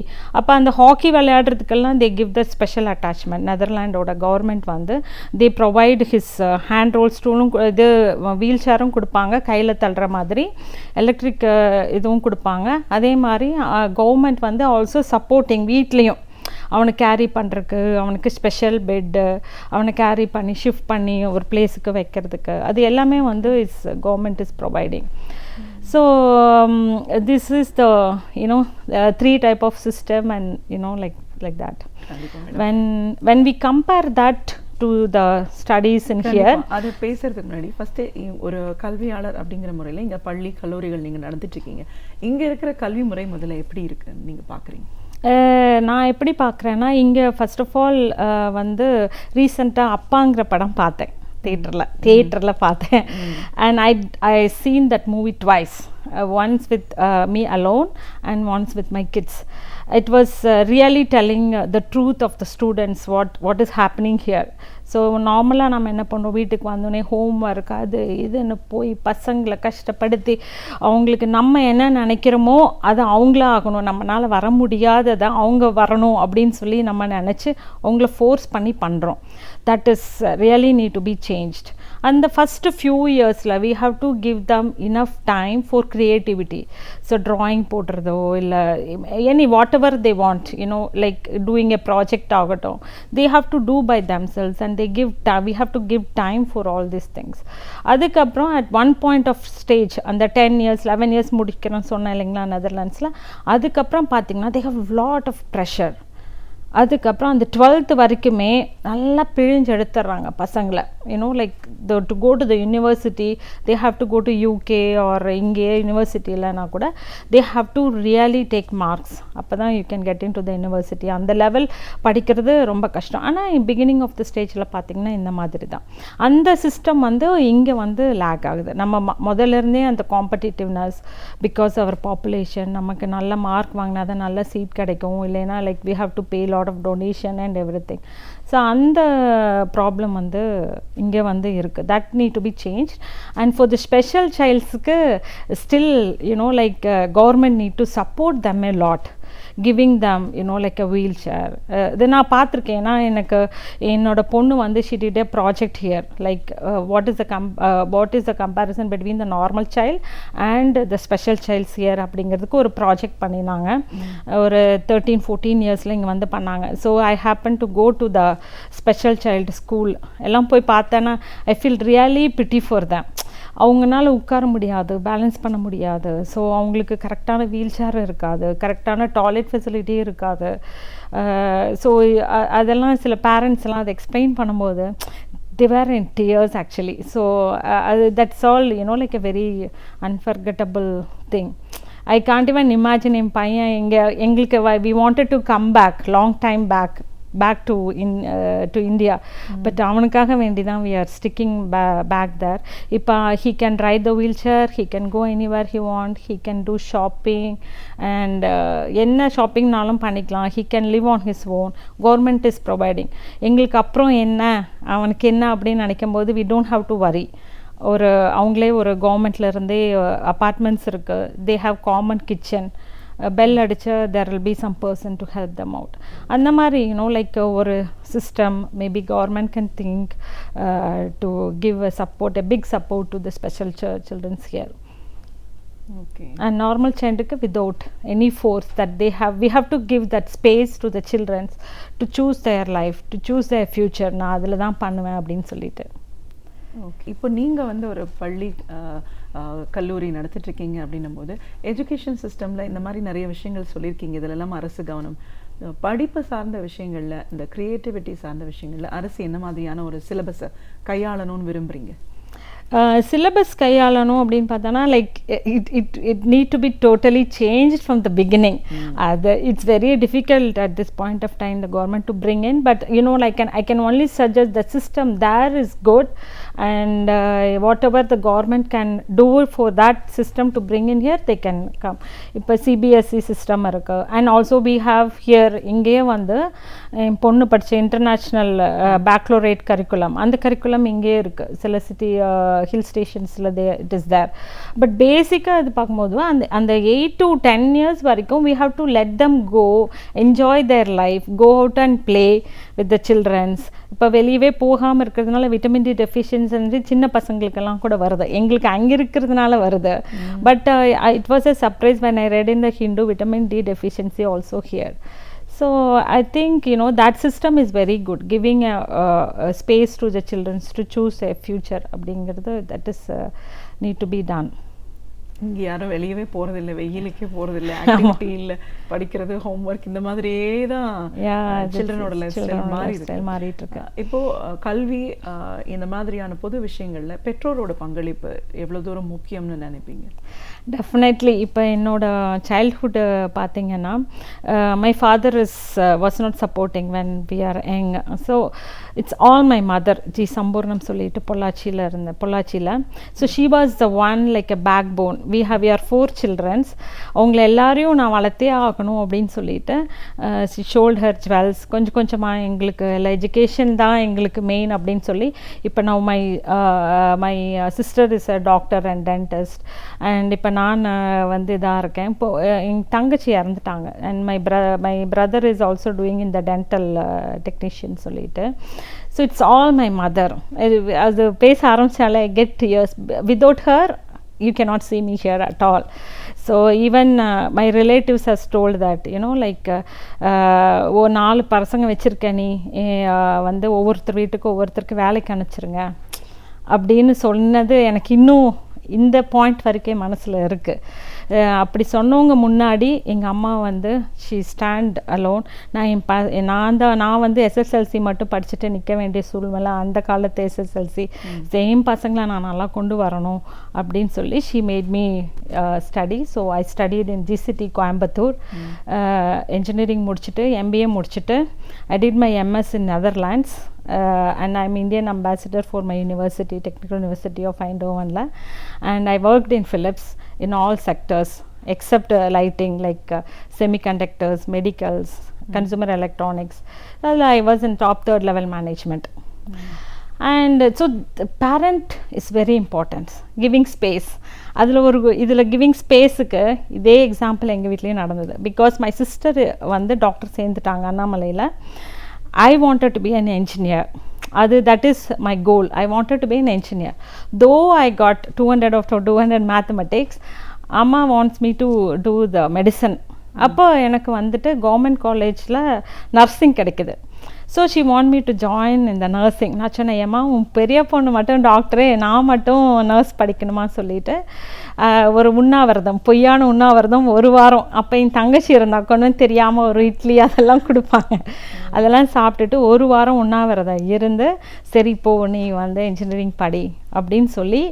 அப்போ அந்த hockey விளையாடுறதுக்கெல்லாம் they give the special attachment. நெதர்லாண்டோட government வந்து they provide his hand roll ஸ்டூலும் இது wheel சேரும் கொடுப்பாங்க, கையில் தள்ளுற மாதிரி எலக்ட்ரிக் இதுவும் கொடுப்பாங்க. அதே மாதிரி கவர்மெண்ட் வந்து ஆல்சோ சப்போர்ட்டிங் வீட்லேயும் அவனுக்கு கேரி பண்ணுறதுக்கு, அவனுக்கு ஸ்பெஷல் பெட்டு, அவனை கேரி பண்ணி ஷிஃப்ட் பண்ணி ஒரு பிளேஸுக்கு வைக்கிறதுக்கு, அது எல்லாமே வந்து government is providing. So this is the 3 type of system and like that. When we compare that to the studies in here, அது பேசுறதுக்கு முன்னாடி ஃபர்ஸ்ட் ஒரு கல்வியாளர் அப்படிங்கிற முறையில் இங்கே பள்ளி கல்லூரிகள் நீங்கள் நடந்துட்டு இருக்கீங்க. இங்கே இருக்கிற கல்வி முறை முதல்ல எப்படி இருக்குன்னு நீங்கள் பார்க்குறீங்க? நான் எப்படி பார்க்குறேன்னா, இங்கே ஃபர்ஸ்ட் ஆஃப் ஆல் வந்து ரீசெண்டாக அப்பாங்கிற படம் பார்த்தேன் தியேட்டரில் பார்த்தேன். And I seen that movie twice, once with me alone and once with my kids. It was really telling the truth of the students, what is happening here. So நார்மலாக நம்ம என்ன பண்ணுறோம், வீட்டுக்கு வந்தோடனே ஹோம் ஒர்க் அது இதுன்னு போய் பசங்களை கஷ்டப்படுத்தி அவங்களுக்கு நம்ம என்ன நினைக்கிறோமோ அது அவங்கள ஆகணும், நம்மளால் வர முடியாததை அவங்க வரணும் அப்படின்னு சொல்லி நம்ம நினச்சி அவங்கள ஃபோர்ஸ் பண்ணி பண்ணுறோம். that is really need to be changed. And the first few years we have to give them enough time for creativity. So drawing போடுறதோ இல்லை any whatever they want, like doing a project ஆகட்டும், they have to do by themselves and we have to give time for all these things. அதுக்கப்புறம் at one point of stage அந்த 10 years 11 years முடிக்கிறேன்னு சொன்னேன் இல்லைங்களா நெதர்லாண்ட்ஸில், அதுக்கப்புறம் பார்த்திங்கன்னா they have lot of pressure. அதுக்கப்புறம் அந்த 12th வரைக்குமே நல்லா பிழிஞ்சு எடுத்துடுறாங்க பசங்களை. Like to go to the university they have to go to UK or இங்கே யூனிவர்சிட்டி இல்லைனா கூட they have to really take marks. அப்போ தான் you can get into the university. அந்த லெவல் படிக்கிறது ரொம்ப கஷ்டம். ஆனால் பிகினிங் ஆஃப் த ஸ்டேஜில் பார்த்திங்கன்னா இந்த மாதிரி தான் அந்த சிஸ்டம் வந்து இங்கே வந்து லேக் ஆகுது. நம்ம முதல்லேருந்தே அந்த காம்படிட்டிவ்னஸ், பிகாஸ் அவர் பாப்புலேஷன், நமக்கு நல்ல மார்க் வாங்கினா தான் நல்ல சீட் கிடைக்கும், இல்லைன்னா like we have to pay lot of donation and every thing. So அந்த ப்ராப்ளம் வந்து இங்கே வந்து இருக்குது. That need to be change. And for the special சைல்ட்ஸுக்கு still like government need to support them a lot, giving them like a wheelchair. இது நான் பார்த்துருக்கேன். ஏன்னா எனக்கு என்னோட பொண்ணு வந்து she did a project here, like what is the comparison between the normal child and the special childs here அப்படிங்கிறதுக்கு ஒரு ப்ராஜெக்ட் பண்ணினாங்க. ஒரு 13-14 இயர்ஸில் இங்கே வந்து பண்ணாங்க. So I happen to go to the special child school எல்லாம் போய் பார்த்தேன்னா I feel really pity for them. அவங்கனால உட்கார முடியாது, பேலன்ஸ் பண்ண முடியாது. ஸோ அவங்களுக்கு கரெக்டான வீல் சேர் இருக்காது, கரெக்டான டாய்லெட் ஃபெசிலிட்டி இருக்காது. ஸோ அதெல்லாம் சில பேரண்ட்ஸ்லாம் அதை எக்ஸ்பிளைன் பண்ணும்போது they were in tears actually. So that's all like a very unforgettable thing. I can't even imagine என் பையன் எங்களுக்கு we wanted to come back long time back to India, but அவனுக்காக வேண்டி தான் we are sticking back there. இப்போ he can ride the wheelchair, he can go anywhere he want, he can do shopping and என்ன ஷாப்பிங்னாலும் பண்ணிக்கலாம். he can live on his own. government is providing. எங்களுக்கு அப்புறம் என்ன அவனுக்கு என்ன அப்படின்னு நினைக்கும் போது we don't have to worry. அவங்களே ஒரு கவர்மெண்ட்லேருந்தே அப்பார்ட்மெண்ட்ஸ் இருக்குது, they have common kitchen. Bell அடிச்சா there will be some person to help them out. அந்த மாதிரி like ஒரு system maybe government can think to give a support, a big support to the special children's here. Okay. And normal children without any force that they have, we have to give that space to the children to choose their life, to choose their future. நான் அதில் தான் பண்ணுவேன் அப்படின்னு சொல்லிட்டு. Okay, இப்போ நீங்கள் வந்து ஒரு பள்ளி கல்லூரி நடத்திட்டுருக்கீங்க அப்படின்னும் போது எஜுகேஷன் சிஸ்டமில் இந்த மாதிரி நிறைய விஷயங்கள் சொல்லியிருக்கீங்க. இதிலெல்லாம் அரசு கவனம், படிப்பு சார்ந்த விஷயங்களில், இந்த க்ரியேட்டிவிட்டி சார்ந்த விஷயங்களில் அரசு என்ன மாதிரியான ஒரு சிலபஸை கையாளணும்னு விரும்புகிறீங்க? சிலபஸ் கையாளணும் அப்படின்னு பார்த்தோன்னா like it need to be totally change from the beginning. அது it's very difficult at this point of time the government to bring in, but like I can only suggest the system there is good and whatever the government can do for that system to bring in here, they can come. இப்போ CBSE system இருக்கு, and also we have here இங்கேயே வந்து பொண்ணு படித்த international baccalaureate curriculum, அந்த curriculum இங்கே இருக்குது. சில சிட்டி ஹில் ஸ்டேஷன்ஸில் இட் இஸ் தேர். பட் பேசிக்காக இது பார்க்கும்போது அந்த 8 to 10 years வரைக்கும் we have to let them go, enjoy their life, go out and play with the childrens. இப்போ வெளியவே போகாமல் இருக்கிறதுனால விட்டமின் டி டெஃபிஷியன்சி சின்ன பசங்களுக்கெல்லாம் கூட வருது, எங்களுக்கு அங்கே இருக்கிறதுனால வருது. But it was a surprise when I read in the Hindu vitamin D deficiency also here. So I think that system is very good, giving a space to the children to choose a future அப்படிங்கிறது that is need to be done. இங்கே யாரும் வெளியவே போகிறதில்லை, வெயிலுக்கே போகிறதில்லை, activity இல்லை, படிக்கிறது, homework, இந்த மாதிரியே தான் சில்ட்ரனோட லைஃப் ஸ்டைல் மாறிட்டு இருக்கு. இப்போது கல்வி இந்த மாதிரியான பொது விஷயங்களில் பெற்றோரோட பங்களிப்பு எவ்வளோ தூரம் முக்கியம்னு நினைப்பீங்க? டெஃபினெட்லி. இப்போ என்னோட சைல்ட்ஹுட் பார்த்தீங்கன்னா my father was not supporting when we are young. So it's all my mother, G Sampoornam சொல்லிட்டு பொள்ளாச்சியில். So she was the one like a backbone. we are 4 children. அவங்கள எல்லாரையும் நான் வளர்த்தே ஆகணும் அப்படின்னு சொல்லிட்டு she showed her jewels. கொஞ்சம் கொஞ்சமாக எங்களுக்கு இல்லை எஜுகேஷன் தான் எங்களுக்கு மெயின் அப்படின்னு சொல்லி இப்போ நான் my sister is a doctor and dentist, and இப்போ நான் வந்து இதாக இருக்கேன். இப்போ எங்கள் தங்கச்சி இறந்துட்டாங்க, and my brother is also doing in the dental technician சொல்லிட்டு. So it's all my mother. அது பேச ஆரம்பித்தாலே get years. Without her you cannot see me here at all. So even my relatives has told that like 4 பசங்க வச்சுருக்க நீ வந்து ஒவ்வொருத்தர் வீட்டுக்கு ஒவ்வொருத்தருக்கு வேலைக்கு அனுப்பிச்சிருங்க அப்படின்னு சொன்னது எனக்கு இன்னும் இந்த பாயிண்ட் வரைக்கும் மனசில் இருக்குது. அப்படி சொன்னவங்க முன்னாடி எங்கள் அம்மா வந்து ஷீ ஸ்டாண்ட் அலோன். நான் வந்து எஸ்எஸ்எல்சி மட்டும் படிச்சுட்டு நிற்க வேண்டிய சூழ்நிலை, அந்த காலத்து எஸ்எஸ்எல்சி சேம் பசங்களை நான் நல்லா கொண்டு வரணும் அப்படின்னு சொல்லி she made me study. So I studied in GCT Coimbatore. Engineering முடிச்சுட்டு MBA முடிச்சுட்டு I did my MS in Netherlands. And I'm Indian ambassador for my university, Technical University of Eindhoven, and I worked in Philips in all sectors, except lighting, like semiconductors, medicals, consumer electronics. Well, I was in top 3rd level management. And so the parent is very important, giving space. அதில் இதில் giving ஸ்பேஸுக்கு இதே example எங்கள் வீட்லேயும் நடந்தது. Because my sister வந்து doctor சேர்ந்துட்டாங்க அண்ணாமலையில். I wanted to be an engineer. That is my goal. I wanted to be an engineer. Though I got 200 out of 200 mathematics, Amma wants me to do the medicine. அப்போ எனக்கு வந்துட்டு government காலேஜில் nursing கிடைக்குது. So she want me to join இந்த nursing. நான் சொன்னேன், ஏம்மா உன் பெரிய பொண்ணு மட்டும் டாக்டரு, நான் மட்டும் நர்ஸ் படிக்கணுமா சொல்லிட்டு ஒரு உண்ணாவிரதம், பொய்யான உண்ணாவிரதம் 1 வாரம். அப்போ என் தங்கச்சி இருந்தால் கொண்டு தெரியாமல் ஒரு இட்லி அதெல்லாம் கொடுப்பாங்க. அதெல்லாம் சாப்பிட்டுட்டு 1 வாரம் உண்ணாவிரதம் இருந்து, சரி போ நீ வந்து இன்ஜினியரிங் படி அப்படின்னு சொல்லி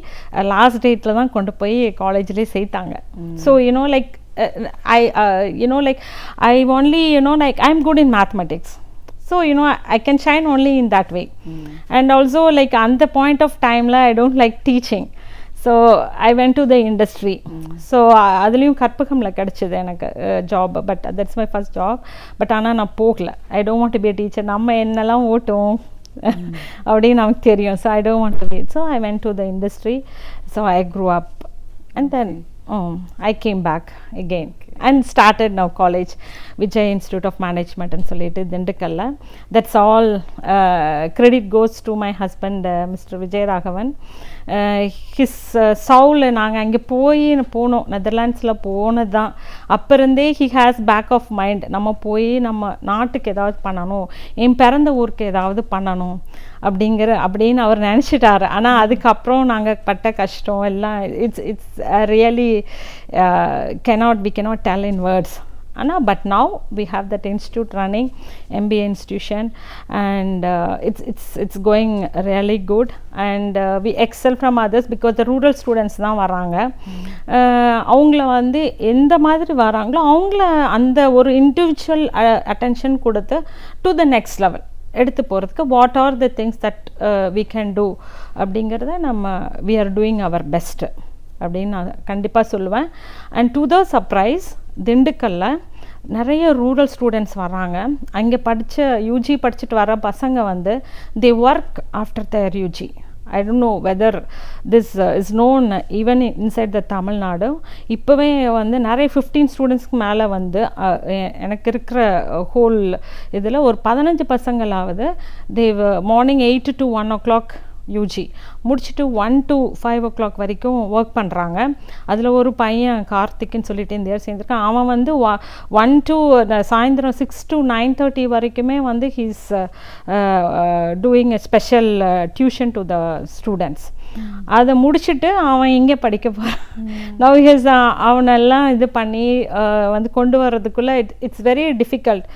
லாஸ்ட் டேட்டில் தான் கொண்டு போய் காலேஜ்லேயே சேர்த்தாங்க. So you know like I only, I'm good in mathematics. So, I can shine only in that way. And also, like, at the point of time, I don't like teaching. So, I went to the industry. So, அதுலேயும் கற்பகம்ல கிடைச்சது எனக்கு job. But that's my first job. But ஆனால் நான் போகல. I don't want to be a teacher. நம்ம என்னெல்லாம் ஓட்டும் அப்படின்னு நமக்கு தெரியும். So, I don't want to be. So, I went to the industry. So, I grew up. And then I came back again and started now college, Vijay Institute of Management and solliட்டு திண்டுக்கல்ல. That's all credit goes to my husband, Mr. Vijay Raghavan. His soul, நாங்கள் அங்கே போனோம், நெதர்லாண்ட்ஸில் போனது தான். அப்போ இருந்தே he has back of mind, நம்ம போய் நம்ம நாட்டுக்கு ஏதாவது பண்ணணும், என் பிறந்த ஊருக்கு ஏதாவது பண்ணணும் அப்படின்னு அவர் நினச்சிட்டாரு. ஆனால் அதுக்கப்புறம் நாங்கள் பட்ட கஷ்டம் எல்லாம் it's really we cannot tell in words. But now we have that institute running, MBA institution, and it's going really good, and we excel from others because the rural students தான் வராங்க. அவங்கள வந்து எந்த மாதிரி வராங்களோ அவங்கள அந்த ஒரு இண்டிவிஜுவல் அட்டென்ஷன் கொடுத்து டு த நெக்ஸ்ட் லெவல் எடுத்து போகிறதுக்கு what are the things that we can do அப்படிங்கிறத நம்ம we are doing our best அப்படின்னு நான் கண்டிப்பாக சொல்லுவேன். அண்ட் டு த சர்ப்ரைஸ், திண்டுக்கல்ல நிறைய ரூரல் ஸ்டூடெண்ட்ஸ் வராங்க. அங்கே யூஜி படிச்சுட்டு வர பசங்க வந்து they work after their UG. I don't know whether this is known even inside the Tamil Nadu. இப்போவே வந்து நிறைய 15 ஸ்டூடெண்ட்ஸ்க்கு மேலே வந்து எனக்கு இருக்கிற ஹோல் இதில் ஒரு 15 பசங்களாவது மார்னிங் 8 to 1 o'clock யூஜி முடிச்சுட்டு 1 to 5 o'clock வரைக்கும் ஒர்க் பண்ணுறாங்க. அதில் ஒரு பையன் கார்த்திக்னு சொல்லிட்டு இந்த இயர் சேர்ந்துருக்கான். அவன் வந்து 1 to சாயந்தரம் 6 to 9:30 வரைக்குமே வந்து he's doing a special tuition to the students. அதை முடிச்சுட்டு அவன் இங்கே படிக்க போகிறான். நவ் ஹிஸ் அவனெல்லாம் இது பண்ணி வந்து கொண்டு வர்றதுக்குள்ளே it's very difficult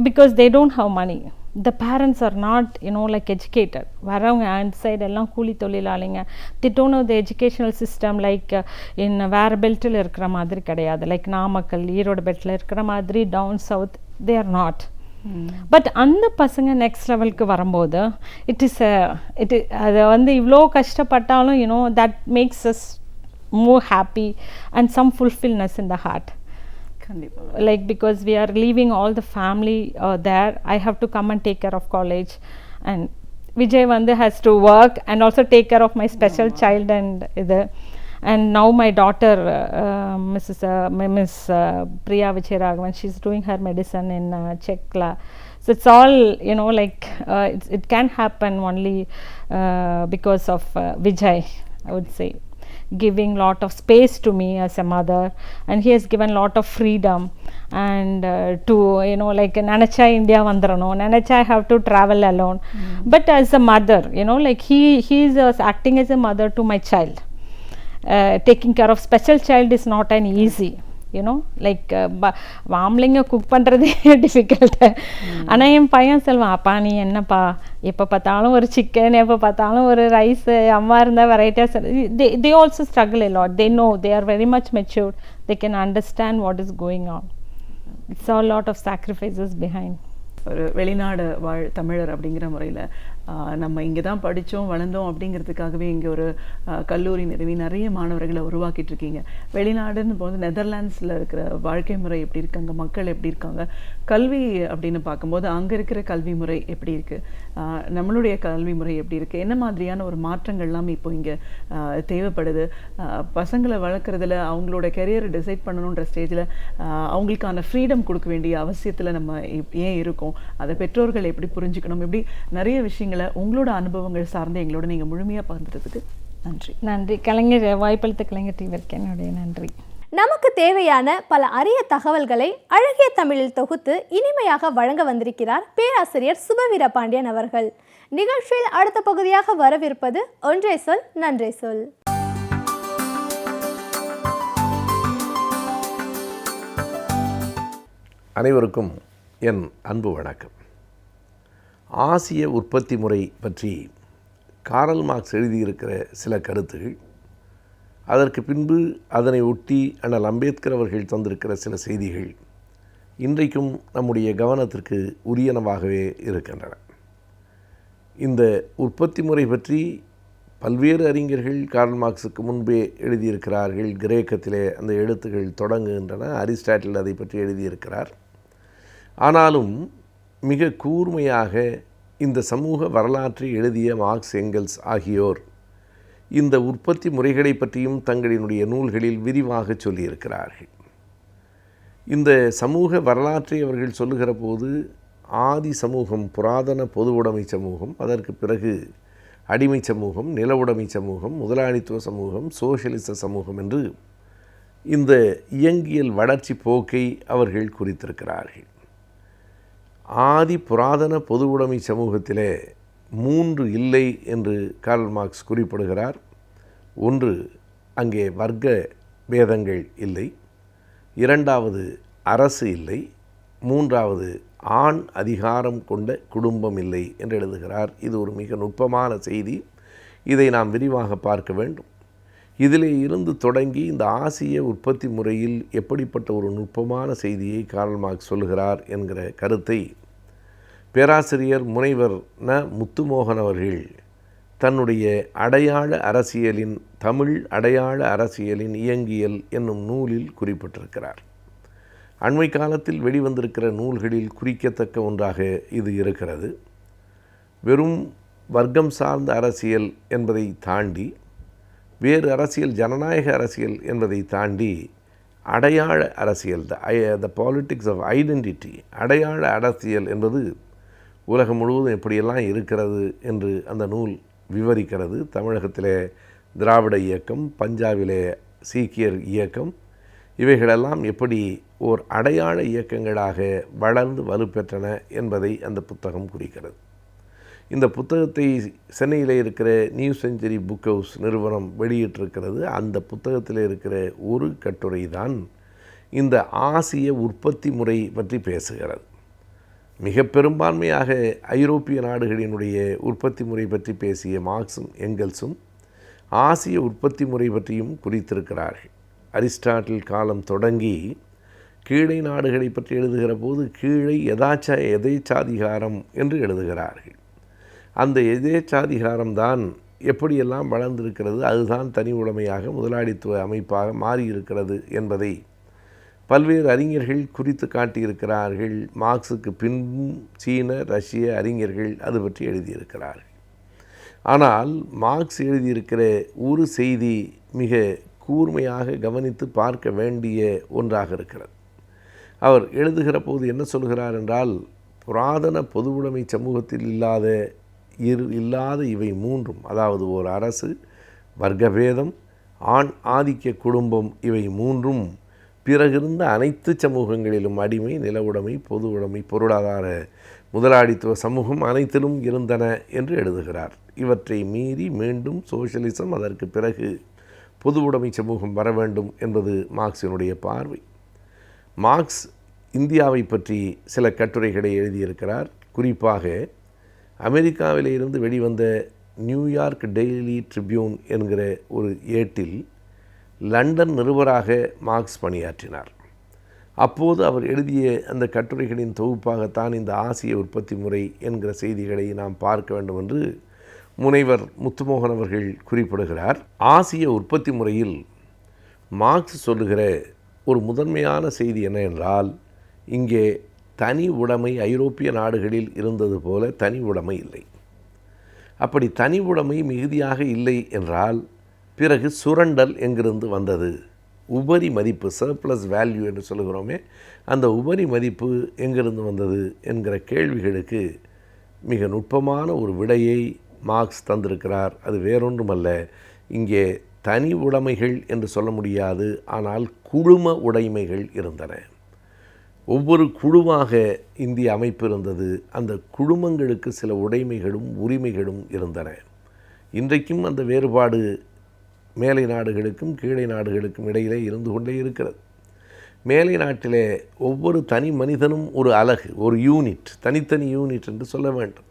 because they don't have money. The parents are not, like educated. வரவங்க அந்த சைடு எல்லாம் கூலி தொழிலாளிங்க. they don't know the educational system like in வேறு பெல்ட்டில் இருக்கிற மாதிரி கிடையாது. லைக் நாமக்கல், ஈரோடு பெல்ட்டில் இருக்கிற மாதிரி town south they are not. But அந்த பசங்க நெக்ஸ்ட் லெவலுக்கு வரும்போது அது வந்து இவ்வளோ கஷ்டப்பட்டாலும் that makes us more happy and some fulfillness in the heart. Like because we are leaving all the family there, I have to come and take care of college, and Vijay Vandu has to work and also take care of my special child and now my daughter Miss Priya Vijay Raghavan, she's doing her medicine in Chekla. So it's all like it can happen only because of Vijay, I would say, giving lot of space to me as a mother, and he has given lot of freedom and to like nanacha India vandrano, nanacha I have to travel alone, but as a mother like he is acting as a mother to my child. Taking care of special child is not an easy, like வாம்லிங்க cook பண்ணுறதே difficult. ஆனால் என் பையன் சொல்லுவான், அப்பா நீ என்னப்பா எப்போ பார்த்தாலும் ஒரு சிக்கன், எப்போ பார்த்தாலும் ஒரு ரைஸு, அம்மா இருந்தால் வெரைட்டியாக. they also struggle a lot. They know, they are very much matured, they can understand what is going on. It's a lot of sacrifices behind. ஒரு வெளிநாடு வாழ் தமிழர் அப்படிங்கிற முறையில் நம்ம இங்கே தான் படித்தோம் வளர்ந்தோம் அப்படிங்கிறதுக்காகவே இங்கே ஒரு கல்லூரி நிறுவி நிறைய மாணவர்களை உருவாக்கிட்டு இருக்கீங்க. வெளிநாடுன்னு போது நெதர்லாண்ட்ஸில் இருக்கிற வாழ்க்கை முறை எப்படி இருக்குது, அங்கே மக்கள் எப்படி இருக்காங்க, கல்வி அப்படின்னு பார்க்கும்போது அங்கே இருக்கிற கல்வி முறை எப்படி இருக்குது, நம்மளுடைய கல்வி முறை எப்படி இருக்குது, என்ன மாதிரியான ஒரு மாற்றங்கள்லாம் இப்போ இங்கே தேவைப்படுது, பசங்களை வளர்க்குறதுல அவங்களோட கெரியரை டிசைட் பண்ணணுன்ற ஸ்டேஜில் அவங்களுக்கான ஃப்ரீடம் கொடுக்க வேண்டிய அவசியத்தில் நம்ம ஏன் இருக்கோம், அதை பெற்றோர்கள் எப்படி புரிஞ்சுக்கணும், இப்படி நிறைய விஷயங்களை உங்களோட அனுபவங்கள் சார்ந்து எங்களோட நீங்கள் முழுமையாக பகிர்ந்ததுக்கு நன்றி. நன்றி கலைஞர், வாய்ப்பளித்த கலைஞர் டிவிக்கு என்னுடைய நன்றி. நமக்கு தேவையான பல அரிய தகவல்களை அழகிய தமிழில் தொகுத்து இனிமையாக வழங்க வந்திருக்கிறார் பேராசிரியர் சுபவீர பாண்டியன் அவர்கள். நிகழ்ச்சியில் அடுத்த பகுதியாக வரவிருப்பது ஒன்றே சொல் நன்றே சொல். அனைவருக்கும் என் அன்பு வணக்கம். ஆசிய உற்பத்தி முறை பற்றி காரல் மார்க்ஸ் எழுதியிருக்கிற சில கருத்துகள், அதற்கு பின்பு அதனை ஒட்டி அண்ணல் அம்பேத்கர் அவர்கள் தந்திருக்கிற சில செய்திகள் இன்றைக்கும் நம்முடைய கவனத்திற்கு உரியனவாகவே இருக்கின்றன. இந்த உற்பத்தி முறை பற்றி பல்வேறு அறிஞர்கள் காரல் மார்க்ஸுக்கு முன்பே எழுதியிருக்கிறார்கள். கிரேக்கத்திலே அந்த எழுத்துக்கள் தொடங்குகின்றன. அரிஸ்டாட்டில் அதை பற்றி எழுதியிருக்கிறார். ஆனாலும் மிக கூர்மையாக இந்த சமூக வரலாற்றை எழுதிய மார்க்ஸ், எங்கெல்ஸ் ஆகியோர் இந்த உற்பத்தி முறைகளை பற்றியும் தங்களினுடைய நூல்களில் விரிவாக சொல்லியிருக்கிறார்கள். இந்த சமூக வரலாற்றை அவர்கள் சொல்லுகிற போது ஆதி சமூகம், புராதன பொது உடைமை சமூகம், அதற்கு பிறகு அடிமை சமூகம், நில உடைமை சமூகம், முதலாளித்துவ சமூகம், சோஷலிச சமூகம் என்று இந்த இயங்கியல் வளர்ச்சி போக்கை அவர்கள் குறித்திருக்கிறார்கள். ஆதி புராதன பொது உடைமை சமூகத்திலே 3 இல்லை என்று கார்ல் மார்க்ஸ் குறிப்பிடுகிறார். ஒன்று, அங்கே வர்க்க பேதங்கள் இல்லை. 2வது, அரசு இல்லை. 3வது, ஆண் அதிகாரம் கொண்ட குடும்பம் இல்லை என்று எழுதுகிறார். இது ஒரு மிக நுட்பமான செய்தி. இதை நாம் விரிவாக பார்க்க வேண்டும். இதிலே இருந்து தொடங்கி இந்த ஆசிய உற்பத்தி முறையில் எப்படிப்பட்ட ஒரு நுட்பமான செய்தியை கார்ல் மார்க்ஸ் சொல்லுகிறார் என்கிற கருத்தை பேராசிரியர் முனைவர் ந. முத்துமோகன் அவர்கள் தன்னுடைய அடையாள அரசியலின், தமிழ் அடையாள அரசியலின் இயங்கியல் என்னும் நூலில் குறிப்பிட்டிருக்கிறார். அண்மை காலத்தில் வெளிவந்திருக்கிற நூல்களில் குறிக்கத்தக்க ஒன்றாக இது இருக்கிறது. வெறும் வர்க்கம் சார்ந்த அரசியல் என்பதை தாண்டி, வேறு அரசியல், ஜனநாயக அரசியல் என்பதை தாண்டி அடையாள அரசியல், த பாலிட்டிக்ஸ் ஆஃப் ஐடென்டிட்டி, அடையாள அரசியல் என்பது உலகம் முழுவதும் எப்படியெல்லாம் இருக்கிறது என்று அந்த நூல் விவரிக்கிறது. தமிழகத்திலே திராவிட இயக்கம், பஞ்சாபிலே சீக்கியர் இயக்கம், இவைகளெல்லாம் எப்படி ஓர் அடையாள இயக்கங்களாக வளர்ந்து வலுப்பெற்றன என்பதை அந்த புத்தகம் குறிக்கிறது. இந்த புத்தகத்தை சென்னையில் இருக்கிற நியூ செஞ்சுரி புக் ஹவுஸ் நிறுவனம் வெளியிட்டிருக்கிறது. அந்த புத்தகத்தில் இருக்கிற ஒரு கட்டுரை தான் இந்த ஆசிய உற்பத்தி முறை பற்றி பேசுகிறது. மிக பெரும்பான்மையாக ஐரோப்பிய நாடுகளினுடைய உற்பத்தி முறை பற்றி பேசிய மார்க்ஸும் எங்கெல்ஸும் ஆசிய உற்பத்தி முறை பற்றியும் குறித்திருக்கிறார்கள். அரிஸ்டாட்டில் காலம் தொடங்கி கீழை நாடுகளை பற்றி எழுதுகிற போது கீழை எதேச்சாதிகாரம் என்று எழுதுகிறார்கள். அந்த எதேச்சாதிகாரம்தான் எப்படியெல்லாம் வளர்ந்திருக்கிறது, அதுதான் தனி உடைமையாக முதலாளித்துவ அமைப்பாக மாறியிருக்கிறது என்பதை பல்வேறு அறிஞர்கள் குறித்து காட்டியிருக்கிறார்கள். மார்க்ஸுக்கு பின்பும் சீன, ரஷ்ய அறிஞர்கள் அது பற்றி எழுதியிருக்கிறார்கள். ஆனால் மார்க்ஸ் எழுதியிருக்கிற ஒரு செய்தி மிக கூர்மையாக கவனித்து பார்க்க வேண்டிய ஒன்றாக இருக்கிறது. அவர் எழுதுகிற போது என்ன சொல்கிறார் என்றால், புராதன பொது உடைமை சமூகத்தில் இல்லாத இவை 3, அதாவது ஒரு அரசு, வர்க்கபேதம், ஆண் ஆதிக்க குடும்பம், இவை 3ம் பிறகிருந்த அனைத்து சமூகங்களிலும், அடிமை, நில உடைமை, பொது உடைமை, பொருளாதார முதலாளித்துவ சமூகம் அனைத்திலும் இருந்தன என்று எழுதுகிறார். இவற்றை மீறி மீண்டும் சோஷலிசம், அதற்கு பிறகு பொது உடைமை சமூகம் வர வேண்டும் என்பது மார்க்சினுடைய பார்வை. மார்க்ஸ் இந்தியாவை பற்றி சில கட்டுரைகளை எழுதியிருக்கிறார். குறிப்பாக அமெரிக்காவிலே இருந்து வெளிவந்த நியூயார்க் டெய்லி ட்ரிபியூன் என்கிற ஒரு ஏட்டில் லண்டன் நிருபராக மார்க்ஸ் பணியாற்றினார். அப்போது அவர் எழுதிய அந்த கட்டுரைகளின் தொகுப்பாகத்தான் இந்த ஆசிய உற்பத்தி முறை என்கிற செய்திகளை நாம் பார்க்க வேண்டும் என்று முனைவர் முத்துமோகன் அவர்கள் குறிப்பிடுகிறார். ஆசிய உற்பத்தி முறையில் மார்க்ஸ் சொல்லுகிற ஒரு முதன்மையான செய்தி என்ன என்றால், இங்கே தனி உடைமை ஐரோப்பிய நாடுகளில் இருந்தது போல தனி உடைமை இல்லை. அப்படி தனி உடைமை மிகுதியாக இல்லை என்றால் பிறகு சுரண்டல் எங்கிருந்து வந்தது, உபரி மதிப்பு, சர்ப்ளஸ் வேல்யூ என்று சொல்லுகிறோமே, அந்த உபரி மதிப்பு எங்கிருந்து வந்தது என்கிற கேள்விகளுக்கு மிக நுட்பமான ஒரு விடையை மார்க்ஸ் தந்திருக்கிறார். அது வேறொன்றுமல்ல, இங்கே தனி உடைமைகள் என்று சொல்ல முடியாது, ஆனால் குழும உடைமைகள் இருந்தன. ஒவ்வொரு குழுவாக இந்திய அமைப்பு இருந்தது. அந்த குழுமங்களுக்கு சில உடைமைகளும் உரிமைகளும் இருந்தன. இன்றைக்கும் அந்த வேறுபாடு மேலை நாடுகளுக்கும் கீழே நாடுகளுக்கும் இடையிலே இருந்து கொண்டே இருக்கிறது. மேலை நாட்டிலே ஒவ்வொரு தனி மனிதனும் ஒரு அலகு, ஒரு யூனிட், தனித்தனி யூனிட் என்று சொல்ல வேண்டும்.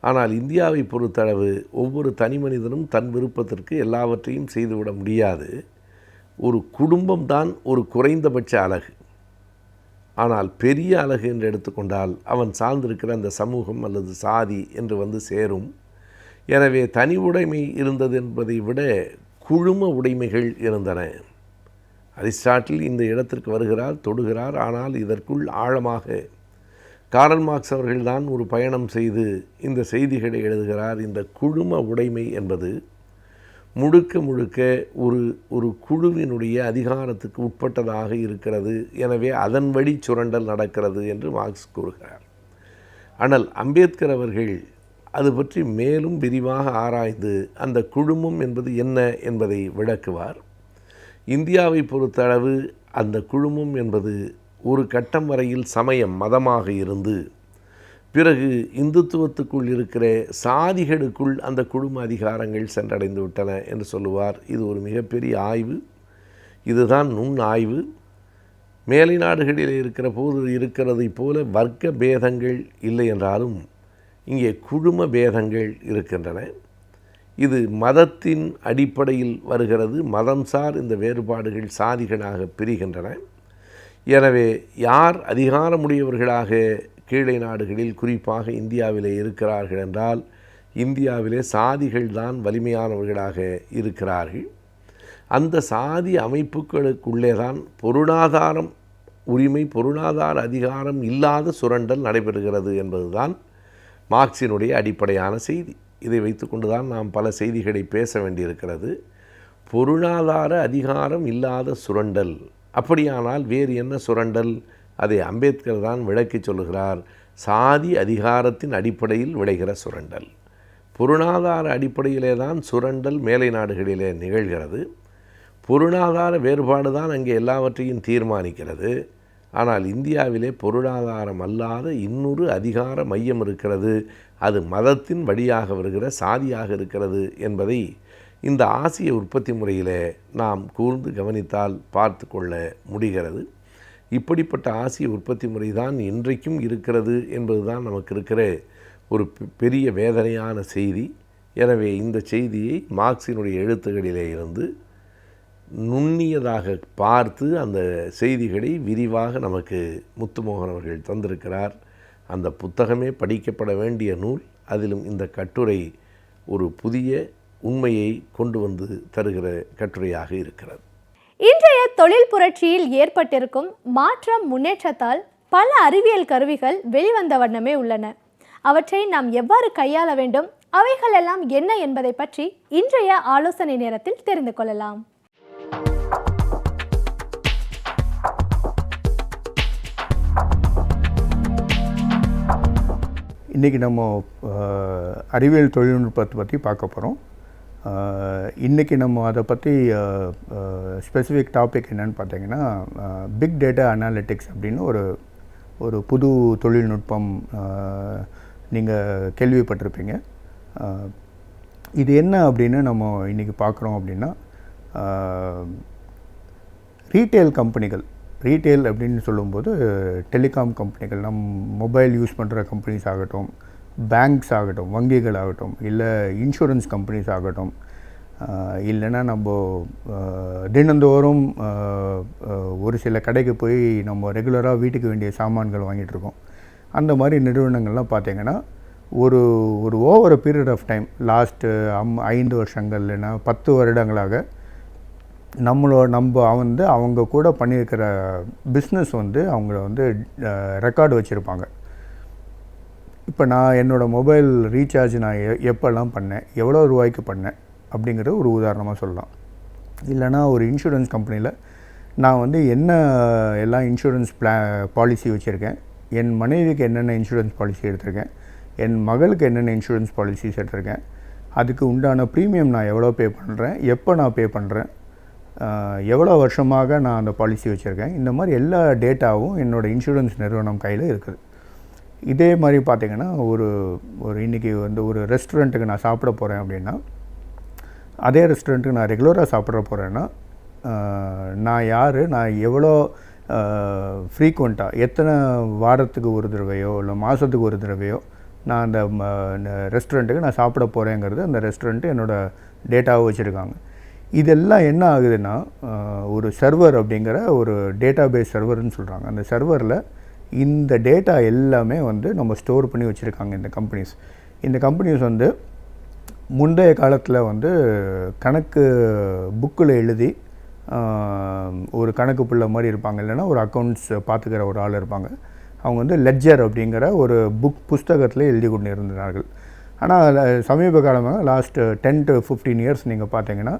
ஆனால் இந்தியாவை பொறுத்தளவு ஒவ்வொரு தனி மனிதனும் தன் விருப்பத்திற்கு எல்லாவற்றையும் செய்துவிட முடியாது. ஒரு குடும்பம்தான் ஒரு குறைந்தபட்ச அலகு. ஆனால் பெரிய அலகு என்று எடுத்துக்கொண்டால் அவன் சார்ந்திருக்கிற அந்த சமூகம் அல்லது சாதி என்று வந்து சேரும். எனவே தனி உடைமை இருந்தது என்பதை விட குழும உடைமைகள் இருந்தன. அரிஸ்டாட்டில் இந்த இடத்திற்கு வருகிறார், தொடுகிறார். ஆனால் இதற்குள் ஆழமாக காரல் மார்க்ஸ் அவர்கள்தான் ஒரு பயணம் செய்து இந்த செய்திகளை எழுதுகிறார். இந்த குழும உடைமை என்பது முழுக்க முழுக்க ஒரு குழுவினுடைய அதிகாரத்துக்கு உட்பட்டதாக இருக்கிறது. எனவே அதன் வழி சுரண்டல் நடக்கிறது என்று மார்க்ஸ் கூறுகிறார். ஆனால் அம்பேத்கர் அவர்கள் அது பற்றி மேலும் விரிவாக ஆராய்ந்து அந்த குழுமம் என்பது என்ன என்பதை விளக்குவார். இந்தியாவை பொறுத்தளவு அந்த குழுமம் என்பது ஒரு கட்டம் வரையில் சமயம், மதமாக இருந்து பிறகு இந்துத்துவத்துக்குள் இருக்கிற சாதிகளுக்குள் அந்த குழும அதிகாரங்கள் சென்றடைந்து விட்டன என்று சொல்லுவார். இது ஒரு மிகப்பெரிய ஆய்வு. இதுதான் நுண் ஆய்வு. மேலை நாடுகளில் இருக்கிற போது இருக்கிறதை போல வர்க்க பேதங்கள் இல்லை என்றாலும் இங்கே குழும பேதங்கள் இருக்கின்றன. இது மதத்தின் அடிப்படையில் வருகிறது. மதம்சார் இந்த வேறுபாடுகள் சாதிகளாக பிரிகின்றன. எனவே யார் அதிகாரமுடையவர்களாக கீழே நாடுகளில் குறிப்பாக இந்தியாவிலே இருக்கிறார்கள் என்றால் இந்தியாவிலே சாதிகள் தான் வலிமையானவர்களாக இருக்கிறார்கள். அந்த சாதி அமைப்புகளுக்குள்ளே தான் பொருளாதாரம் உரிமை, பொருளாதார அதிகாரம் இல்லாத சுரண்டல் நடைபெறுகிறது என்பதுதான் மார்க்சினுடைய அடிப்படையான செய்தி. இதை வைத்துக்கொண்டு தான் நாம் பல செய்திகளை பேச வேண்டியிருக்கிறது. பொருளாதார அதிகாரம் இல்லாத சுரண்டல். அப்படியானால் வேறு என்ன சுரண்டல்? அதை அம்பேத்கர் தான் விளக்கி சொல்லுகிறார். சாதி அதிகாரத்தின் அடிப்படையில் விளைகிற சுரண்டல். பொருளாதார அடிப்படையிலே தான் சுரண்டல் மேலை நாடுகளிலே நிகழ்கிறது. பொருளாதார வேறுபாடு தான் அங்கே எல்லாவற்றையும் தீர்மானிக்கிறது. ஆனால் இந்தியாவிலே பொருளாதாரம் அல்லாத இன்னொரு அதிகார மையம் இருக்கிறது. அது மதத்தின் வழியாக வருகிற சாதியாக இருக்கிறது என்பதை இந்த ஆசிய உற்பத்தி முறையிலே நாம் கூர்ந்து கவனித்தால் பார்த்து கொள்ள முடிகிறது. இப்படிப்பட்ட ஆசிய உற்பத்தி முறை தான் இன்றைக்கும் இருக்கிறது என்பதுதான் நமக்கு இருக்கிற ஒரு பெரிய வேதனையான செய்தி. எனவே இந்த செய்தியை மார்க்சினுடைய எழுத்துக்களிலே இருந்து நுண்ணியதாக பார்த்து அந்த செய்திகளை விரிவாக நமக்கு முத்துமோகன் அவர்கள் தந்திருக்கிறார். அந்த புத்தகமே படிக்கப்பட வேண்டிய நூல். அதிலும் இந்த கட்டுரை ஒரு புதிய உண்மையை கொண்டு வந்து தருகிற கட்டுரையாக இருக்கிறது. இன்றைய தொழில் புரட்சியில் ஏற்பட்டிருக்கும் மாற்றம் முன்னேற்றத்தால் பல அறிவியல் கருவிகள் வெளிவந்த வண்ணமே உள்ளன. அவற்றை நாம் எவ்வாறு கையாள வேண்டும், அவைகளெல்லாம் என்ன என்பதை பற்றி இன்றைய ஆலோசனை நேரத்தில் தெரிந்து கொள்ளலாம். இன்றைக்கி நம்ம அறிவியல் தொழில்நுட்பத்தை பற்றி பார்க்க போகிறோம். இன்றைக்கி நம்ம அதை பற்றி ஸ்பெசிஃபிக் டாபிக் என்னென்னு பார்த்தீங்கன்னா பிக் டேட்டா அனாலிட்டிக்ஸ் அப்படின்னு ஒரு புது தொழில்நுட்பம் நீங்கள் கேள்விப்பட்டிருப்பீங்க. இது என்ன அப்படின்னு நம்ம இன்றைக்கி பார்க்குறோம் அப்படின்னா, ரீட்டெயில் கம்பெனிகள், ரீட்டெயில் அப்படின்னு சொல்லும்போது டெலிகாம் கம்பெனிகள், மொபைல் யூஸ் பண்ணுற கம்பெனிஸ் ஆகட்டும், பேங்க்ஸ் ஆகட்டும், வங்கிகள் ஆகட்டும், இல்லை இன்சூரன்ஸ் கம்பெனிஸ் ஆகட்டும், இல்லைன்னா நம்ம தினந்தோறும் ஒரு சில கடைக்கு போய் நம்ம ரெகுலராக வீட்டுக்கு வேண்டிய சாமான்கள் வாங்கிட்டுருக்கோம். அந்த மாதிரி நிறுவனங்கள்லாம் பார்த்திங்கன்னா ஒரு over a period of time last 5 வருஷங்கள் இல்லைன்னா 10 வருடங்களாக அவங்க கூட பண்ணியிருக்கிற பிஸ்னஸ் அவங்க ரெக்கார்டு வச்சுருப்பாங்க. இப்போ நான் என்னோடய மொபைல் ரீசார்ஜ் நான் எப்போல்லாம் பண்ணேன், எவ்வளோ ரூபாய்க்கு பண்ணேன் அப்படிங்கிறது ஒரு உதாரணமாக சொல்லலாம். இல்லைனா ஒரு இன்சூரன்ஸ் கம்பெனியில் நான் என்ன எல்லாம் இன்சூரன்ஸ் பாலிசி வச்சுருக்கேன், என் மனைவிக்கு என்னென்ன இன்சூரன்ஸ் பாலிசி எடுத்திருக்கேன், என் மகளுக்கு என்னென்ன இன்சூரன்ஸ் பாலிசிஸ் எடுத்திருக்கேன், அதுக்கு உண்டான ப்ரீமியம் நான் எவ்வளோ பே பண்ணுறேன், எப்போ நான் பே பண்ணுறேன், எவ்வளோ வருஷமாக நான் அந்த பாலிசி வச்சுருக்கேன், இந்த மாதிரி எல்லா டேட்டாவும் என்னோடய இன்சூரன்ஸ் நிறுவனம் கையில் இருக்குது. இதே மாதிரி பார்த்திங்கன்னா ஒரு இன்றைக்கி ஒரு ரெஸ்டாரண்ட்டுக்கு நான் சாப்பிட போகிறேன் அப்படின்னா, அதே ரெஸ்டாரண்ட்டுக்கு நான் ரெகுலராக சாப்பிட்ற போகிறேன்னா நான் யார், நான் எவ்வளோ ஃப்ரீக்வெண்ட்டாக எத்தனை வாரத்துக்கு ஒரு தடவையோ இல்லை மாதத்துக்கு ஒரு தடவையோ நான் அந்த ரெஸ்டாரண்ட்டுக்கு நான் சாப்பிட போகிறேங்கிறது அந்த ரெஸ்டாரண்ட்டு என்னோடய டேட்டாவை வச்சுருக்காங்க. இதெல்லாம் என்ன ஆகுதுன்னா ஒரு சர்வர் அப்படிங்கிற ஒரு டேட்டா பேஸ் சர்வர்னு சொல்கிறாங்க. அந்த சர்வரில் இந்த டேட்டா எல்லாமே நம்ம ஸ்டோர் பண்ணி வச்சுருக்காங்க இந்த கம்பெனிஸ் முந்தைய காலத்தில் கணக்கு புக்கில் எழுதி ஒரு கணக்கு பிள்ளை மாதிரி இருப்பாங்க, இல்லைன்னா ஒரு அக்கௌண்ட்ஸ் பார்த்துக்கிற ஒரு ஆள் இருப்பாங்க. அவங்க லெட்ஜர் அப்படிங்கிற ஒரு புஸ்தகத்தில் எழுதி கொண்டு இருந்தார்கள். ஆனால் சமீப காலமாக லாஸ்ட் 10 to 15 இயர்ஸ் நீங்கள் பார்த்தீங்கன்னா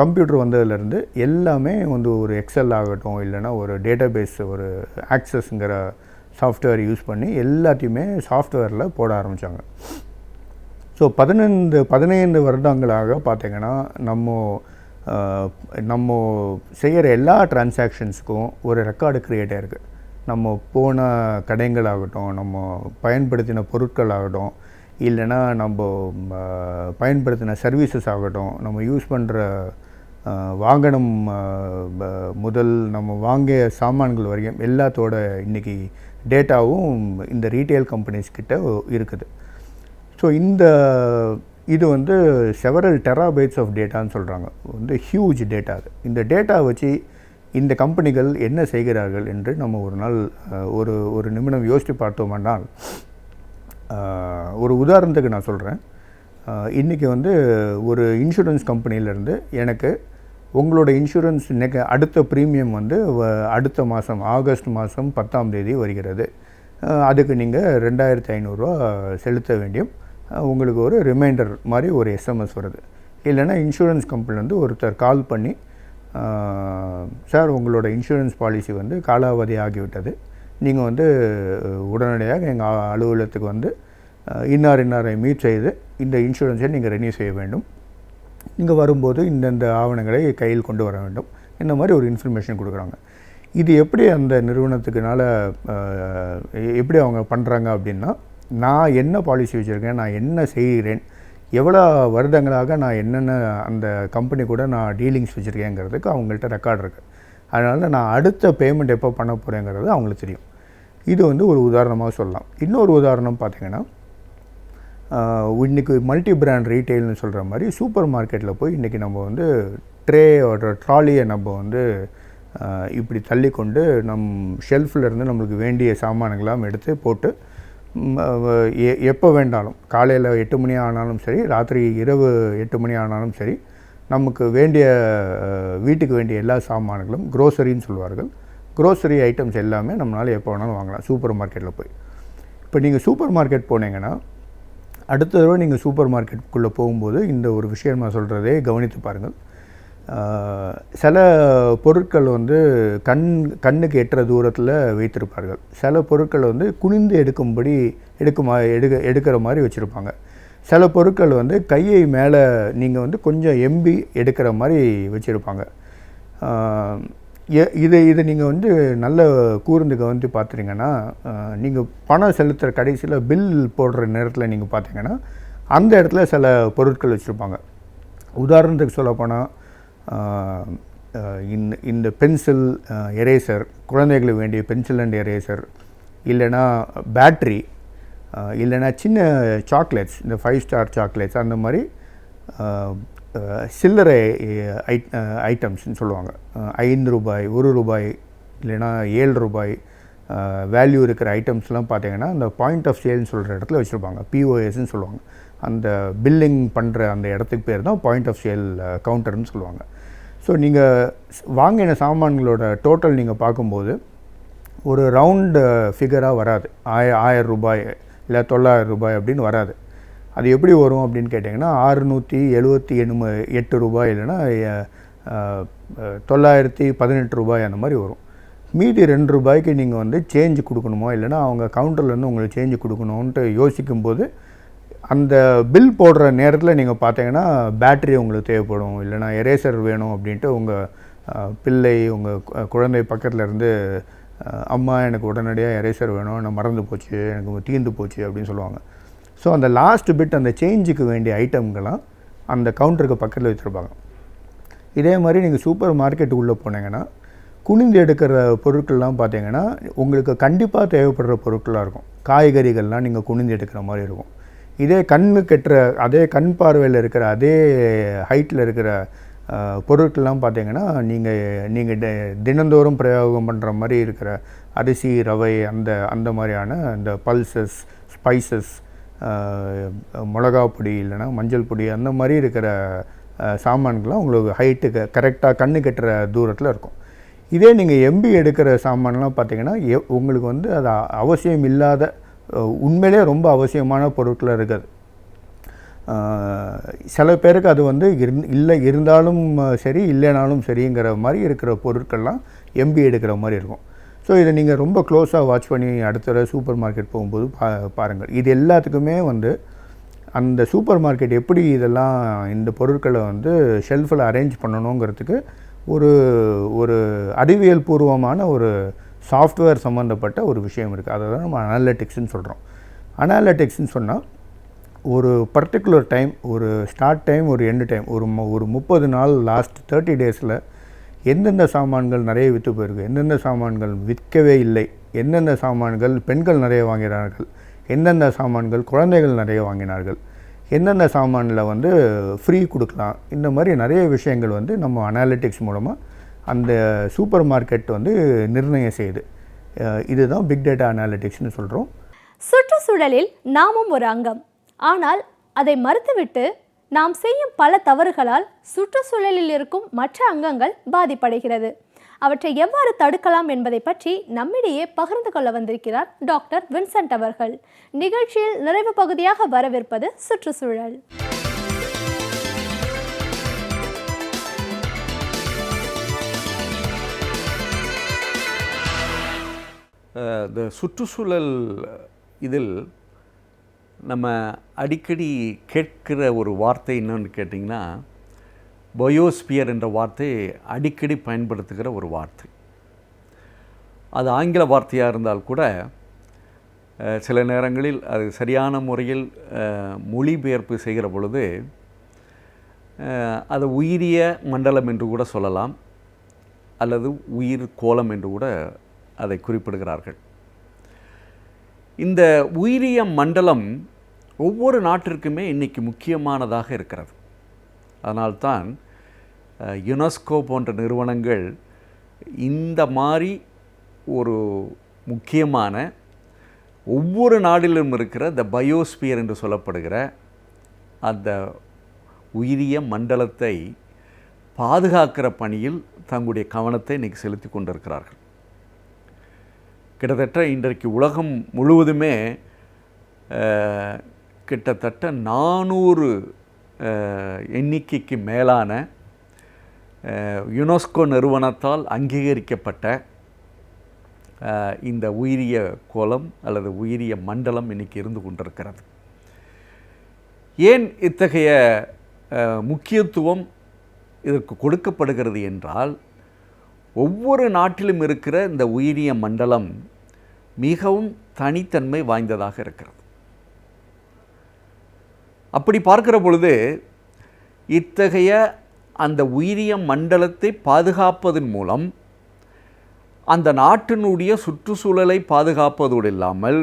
கம்ப்யூட்டர் வந்ததுலேருந்து எல்லாமே ஒரு எக்ஸல் ஆகட்டும், இல்லைனா ஒரு டேட்டாபேஸ் ஒரு ஆக்சஸ்ங்கிற சாஃப்ட்வேர் யூஸ் பண்ணி எல்லாத்தையுமே சாஃப்ட்வேரில் போட ஆரம்பித்தாங்க. ஸோ 15 வருடங்களாக பார்த்திங்கன்னா நம்ம செய்கிற எல்லா டிரான்சாக்ஷன்ஸுக்கும் ஒரு ரெக்கார்டு க்ரியேட் ஆகிருக்கு. நம்ம போன கடைகளாகட்டும், நம்ம பயன்படுத்தின பொருட்கள் ஆகட்டும், இல்லைன்னா நம்ம பயன்படுத்தின சர்வீசஸ் ஆகட்டும், நம்ம யூஸ் பண்ணுற வாகனம் முதல் நம்ம வாங்கிய சாமான்கள் வரைக்கும் எல்லாத்தோட இன்றைக்கி டேட்டாவும் இந்த ரீட்டைல் கம்பெனிஸ் கிட்ட இருக்குது. ஸோ இது செவரல் டெராபைட்ஸ் ஆஃப் டேட்டான்னு சொல்கிறாங்க. Huge data. இந்த டேட்டா வச்சு இந்த கம்பெனிகள் என்ன செய்கிறார்கள் என்று நம்ம ஒரு நாள் ஒரு நிமிடம் யோசித்து பார்த்தோம்னால், ஒரு உதாரணத்துக்கு நான் சொல்கிறேன். இன்றைக்கி ஒரு இன்சூரன்ஸ் கம்பெனியிலேருந்து எனக்கு உங்களோட இன்சூரன்ஸ் அடுத்த ப்ரீமியம் அடுத்த மாதம் ஆகஸ்ட் மாதம் 10ஆம் தேதி வருகிறது, அதுக்கு நீங்கள் 2500 ரூபா செலுத்த வேண்டியும் உங்களுக்கு ஒரு ரிமைண்டர் மாதிரி ஒரு எஸ்எம்எஸ் வருது. இல்லைன்னா இன்சூரன்ஸ் கம்பெனிலேருந்து ஒருத்தர் கால் பண்ணி, சார் உங்களோட இன்சூரன்ஸ் பாலிசி காலாவதி ஆகிவிட்டது, நீங்கள் உடனடியாக எங்கள் அலுவலகத்துக்கு இன்னாரை மீட் செய்து இந்த இன்சூரன்ஸை நீங்கள் ரெனியூ செய்ய வேண்டும், நீங்கள் வரும்போது இந்தந்த ஆவணங்களை கையில் கொண்டு வர வேண்டும், இந்த மாதிரி ஒரு இன்ஃபர்மேஷன் கொடுக்குறாங்க. இது எப்படி அந்த நிறுவனத்துக்குனால எப்படி அவங்க பண்ணுறாங்க அப்படின்னா, நான் என்ன பாலிசி வச்சுருக்கேன், நான் என்ன செய்கிறேன், எவ்வளோ வருடங்களாக நான் என்னென்ன அந்த கம்பெனி கூட நான் டீலிங்ஸ் வச்சுருக்கேங்கிறதுக்கு அவங்கள்ட்ட ரெக்கார்டு இருக்குது. அதனால் நான் அடுத்த பேமெண்ட் எப்போ பண்ண போகிறேங்கிறது அவங்களுக்கு தெரியும். இது ஒரு உதாரணமாக சொல்லலாம். இன்னொரு உதாரணம் பார்த்திங்கன்னா, இன்றைக்கி மல்டி பிராண்ட் ரீட்டெயில்னு சொல்கிற மாதிரி சூப்பர் மார்க்கெட்டில் போய் இன்றைக்கி நம்ம ட்ரேயோட ட்ராலியை நம்ம இப்படி தள்ளி கொண்டு ஷெல்ஃபில் இருந்து நம்மளுக்கு வேண்டிய சாமான்களாம் எடுத்து போட்டு எப்போ வேண்டாலும் காலையில் 8 மணி ஆனாலும் சரி, ராத்திரி இரவு 8 மணி ஆனாலும் சரி, நமக்கு வேண்டிய வீட்டுக்கு வேண்டிய எல்லா சாமான்களும் க்ரோசரின்னு சொல்லுவார்கள், க்ரோசரி ஐட்டம்ஸ் எல்லாமே நம்மளால் எப்போ வேணாலும் வாங்கலாம் சூப்பர் மார்க்கெட்டில் போய். இப்போ நீங்கள் சூப்பர் மார்க்கெட் போனீங்கன்னா, அடுத்த தடவை நீங்கள் சூப்பர் மார்க்கெட்டுக்குள்ளே போகும்போது இந்த ஒரு விஷயம் நான் சொல்கிறதே கவனித்து பாருங்கள். சில பொருட்கள் கண்ணுக்கு எட்டுற தூரத்தில் வைத்திருப்பார்கள். சில பொருட்கள் குனிந்து எடுக்கிற மாதிரி வச்சுருப்பாங்க. சில பொருட்கள் கையை மேலே நீங்கள் கொஞ்சம் எம்பி எடுக்கிற மாதிரி வச்சுருப்பாங்க. இதை நீங்கள் நல்ல கூர்ந்து கவனித்து பார்த்துட்டிங்கன்னா, நீங்கள் பணம் செலுத்துகிற கடைசியில் பில் போடுற நேரத்தில் நீங்கள் பார்த்தீங்கன்னா அந்த இடத்துல சில பொருட்கள் வச்சுருப்பாங்க. உதாரணத்துக்கு சொல்லப்போனால் இந்த பென்சில், எரேசர், குழந்தைகளுக்கு வேண்டிய பென்சில் அண்ட் எரேசர், இல்லைனா பேட்ரி, இல்லைனா சின்ன சாக்லேட்ஸ், இந்த 5 ஸ்டார் சாக்லேட்ஸ், அந்த மாதிரி சில்லறை ஐட்டம்ஸ்னு சொல்லுவாங்க. 5 ரூபாய், 1 ரூபாய், இல்லைன்னா 7 ரூபாய் வேல்யூ இருக்கிற ஐட்டம்ஸ்லாம் பார்த்தீங்கன்னா அந்த பாயிண்ட் ஆஃப் சேல்னு சொல்கிற இடத்துல வச்சுருப்பாங்க. பிஓஎஸ்ன்னு சொல்லுவாங்க. அந்த பில்லிங் பண்ணுற அந்த இடத்துக்கு பேர் தான் பாயிண்ட் ஆஃப் சேல் கவுண்டர்னு சொல்லுவாங்க. ஸோ நீங்கள் வாங்கின சாமான்களோட டோட்டல் நீங்கள் பார்க்கும்போது ஒரு ரவுண்டு ஃபிகராக வராது. 1000 ரூபாய் இல்லை 900 ரூபாய் அப்படின்னு வராது. அது எப்படி வரும் அப்படின்னு கேட்டிங்கன்னா 678 ரூபாய் இல்லைன்னா 918 ரூபாய் அந்த மாதிரி வரும். மீதி 2 ரூபாய்க்கு நீங்கள் வந்து சேஞ்சு கொடுக்கணுமோ இல்லைன்னா அவங்க கவுண்டர்லேருந்து உங்களுக்கு சேஞ்சு கொடுக்கணுன்ட்டு யோசிக்கும்போது அந்த பில் போடுற நேரத்தில் நீங்கள் பார்த்தீங்கன்னா பேட்ரி உங்களுக்கு தேவைப்படும், இல்லைனா எரேசர் வேணும் அப்படின்ட்டு உங்கள் பிள்ளை உங்கள் குழந்தை பக்கத்தில் இருந்து அம்மா எனக்கு உடனடியாக எரேசர் வேணும், நான் மறந்து போச்சு, எனக்கு தீர்ந்து போச்சு அப்படின்னு சொல்லுவாங்க. ஸோ அந்த லாஸ்ட் பிட் அந்த சேஞ்சுக்கு வேண்டிய ஐட்டம்கெல்லாம் அந்த கவுண்டருக்கு பக்கத்தில் வச்சுருப்பாங்க. இதே மாதிரி நீங்கள் சூப்பர் மார்க்கெட்டுக்குள்ளே போனீங்கன்னா குனிந்து எடுக்கிற பொருட்கள்லாம் பார்த்தீங்கன்னா உங்களுக்கு கண்டிப்பாக தேவைப்படுற பொருட்களாக இருக்கும். காய்கறிகள்லாம் நீங்கள் குனிந்து எடுக்கிற மாதிரி இருக்கும். இதே கண்ணு கெட்டுற அதே கண் பார்வையில் இருக்கிற அதே ஹைட்டில் இருக்கிற பொருட்கள்லாம் பார்த்தீங்கன்னா நீங்கள் தினந்தோறும் பிரயோகம் பண்ணுற மாதிரி இருக்கிற அரிசி, ரவை, அந்த மாதிரியான இந்த பல்சஸ், ஸ்பைசஸ், மிளகா பொடி இல்லைன்னா மஞ்சள் பொடி அந்த மாதிரி இருக்கிற சாமான்கள்லாம் உங்களுக்கு ஹைட்டுக்கு கரெக்டாக கண்ணு கெட்டுற தூரத்தில் இருக்கும். இதே நீங்கள் எம்பி எடுக்கிற சாமான்லாம் பார்த்தீங்கன்னா உங்களுக்கு வந்து அது அவசியம் இல்லாத உண்மையிலே ரொம்ப அவசியமான பொருட்கள் இருக்குது. சில பேருக்கு அது வந்து இருந்தாலும் சரி இல்லைனாலும் சரிங்கிற மாதிரி இருக்கிற பொருட்கள்லாம் எம்பி எடுக்கிற மாதிரி இருக்கும். ஸோ இதை நீங்கள் ரொம்ப க்ளோஸாக வாட்ச் பண்ணி அடுத்த சூப்பர் மார்க்கெட் போகும்போது பாருங்கள். இது எல்லாத்துக்குமே வந்து அந்த சூப்பர் மார்க்கெட் எப்படி இதெல்லாம் இந்த பொருட்களை வந்து ஷெல்ஃபில் அரேஞ்ச் பண்ணணுங்கிறதுக்கு ஒரு அறிவியல் பூர்வமான ஒரு சாஃப்ட்வேர் சம்மந்தப்பட்ட ஒரு விஷயம் இருக்குது. அதை தான் நம்ம அனாலிட்டிக்ஸ்ன்னு சொல்கிறோம். அனாலிட்டிக்ஸ்ன்னு சொன்னால் ஒரு பர்டிகுலர் டைம், ஒரு ஸ்டார்ட் டைம், ஒரு எண்டு டைம், ஒரு 30 நாள் லாஸ்ட் 30 டேஸில் எந்தெந்த சாமான்கள் நிறைய விற்று போயிருக்கு, எந்தெந்த சாமான்கள் விற்கவே இல்லை, எந்தெந்த சாமான்கள் பெண்கள் நிறைய வாங்கினார்கள், எந்தெந்த சாமான்கள் குழந்தைகள் நிறைய வாங்கினார்கள், எந்தெந்த சாமானில் வந்து ஃப்ரீ கொடுக்கலாம், இந்த மாதிரி நிறைய விஷயங்கள் வந்து நம்ம அனாலிட்டிக்ஸ் மூலமாக அந்த சூப்பர் மார்க்கெட் வந்து நிர்ணயம் செய்யுது. இதுதான் பிக் டேட்டா அனாலிட்டிக்ஸ்னு சொல்கிறோம். சுற்றுச்சூழலில் நாமும் ஒரு அங்கம். ஆனால் அதை மறுத்துவிட்டு நாம் செய்யும் பல தவறுகளால் சுற்றுச்சூழலில் இருக்கும் மற்ற அங்கங்கள் பாதிப்படைகிறது. அவற்றை எவ்வாறு தடுக்கலாம் என்பதை பற்றி நம்மிடையே பகிர்ந்து கொள்ள வந்திருக்கிறார் டாக்டர் வின்சென்ட் அவர்கள். நிகழ்ச்சியில் நிறைவு பகுதியாக வரவிருப்பது சுற்றுச்சூழல். இந்த சுற்றுச்சூழல் இதில் நம்ம அடிக்கடி கேட்கிற ஒரு வார்த்தை என்னன்னு கேட்டிங்கன்னா பயோஸ்பியர் என்ற வார்த்தை அடிக்கடி பயன்படுத்துகிற ஒரு வார்த்தை. அது ஆங்கில வார்த்தையாக இருந்தால் கூட சில நேரங்களில் அது சரியான முறையில் மொழிபெயர்ப்பு செய்கிற பொழுது அது உயிரிய மண்டலம் என்று கூட சொல்லலாம், அல்லது உயிர் கோலம் என்று கூட அதை குறிப்பிடுகிறார்கள். இந்த உயிரிய மண்டலம் ஒவ்வொரு நாட்டிற்குமே இன்றைக்கி முக்கியமானதாக இருக்கிறது. அதனால்தான் யுனெஸ்கோ போன்ற நிறுவனங்கள் இந்த மாதிரி ஒரு முக்கியமான ஒவ்வொரு நாட்டிலும் இருக்கிற த பயோஸ்பியர் என்று சொல்லப்படுகிற அந்த உயிரிய மண்டலத்தை பாதுகாக்கிற பணியில் தங்களுடைய கவனத்தை இன்றைக்கி செலுத்தி கொண்டிருக்கிறார்கள். கிட்டத்தட்ட இன்றைக்கு உலகம் முழுவதுமே கிட்டத்தட்ட 400 எண்ணிக்கைக்கு மேலான யுனெஸ்கோ நிறுவனத்தால் அங்கீகரிக்கப்பட்ட இந்த உயிரிய கோலம் அல்லது உயிரிய மண்டலம் இன்றைக்கி இருந்து கொண்டிருக்கிறது. ஏன் இத்தகைய முக்கியத்துவம் இதற்கு கொடுக்கப்படுகிறது என்றால், ஒவ்வொரு நாட்டிலும் இருக்கிற இந்த உயிரிய மண்டலம் மிகவும் தனித்தன்மை வாய்ந்ததாக இருக்கிறது. அப்படி பார்க்கிற பொழுது இத்தகைய அந்த உயிரிய மண்டலத்தை பாதுகாப்பதன் மூலம் அந்த நாட்டினுடைய சுற்றுச்சூழலை பாதுகாப்பதோடு இல்லாமல்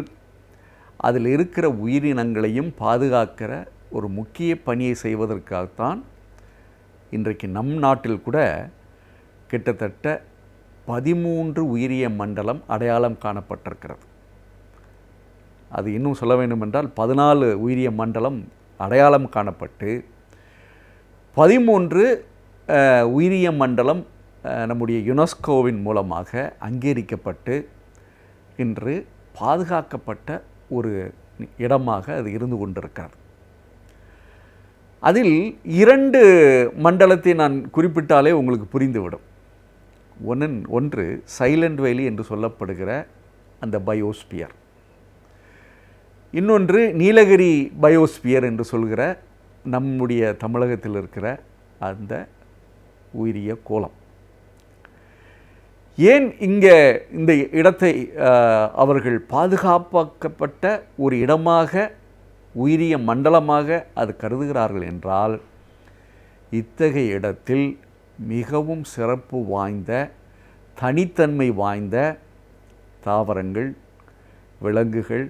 அதில் இருக்கிற உயிரினங்களையும் பாதுகாக்கிற ஒரு முக்கிய பணியை செய்வதற்காகத்தான் இன்றைக்கு நம் நாட்டில் கூட கிட்டத்தட்ட 13 உயிரிய மண்டலம் அடையாளம் காணப்பட்டிருக்கிறது. அது இன்னும் சொல்ல வேண்டுமென்றால் 14 உயிரிய மண்டலம் அடையாளம் காணப்பட்டு 13 உயிரிய மண்டலம் நம்முடைய யுனெஸ்கோவின் மூலமாக அங்கீகரிக்கப்பட்டு இன்று பாதுகாக்கப்பட்ட ஒரு இடமாக அது இருந்து கொண்டிருக்கிறது. அதில் 2 மண்டலத்தை நான் குறிப்பிட்டாலே உங்களுக்கு புரிந்துவிடும். ஒன்று சைலண்ட் வேலி என்று சொல்லப்படுகிற அந்த பயோஸ்பியர், இன்னொன்று நீலகிரி பயோஸ்பியர் என்று சொல்கிற நம்முடைய தமிழகத்தில் இருக்கிற அந்த உயிரிய கோலம். ஏன் இங்கே இந்த இடத்தை அவர்கள் பாதுகாக்கப்பட்ட ஒரு இடமாக, உயிரிய மண்டலமாக அது கருதுகிறார்கள் என்றால், இத்தகைய இடத்தில் மிகவும் சிறப்பு வாய்ந்த, தனித்தன்மை வாய்ந்த தாவரங்கள், விலங்குகள்,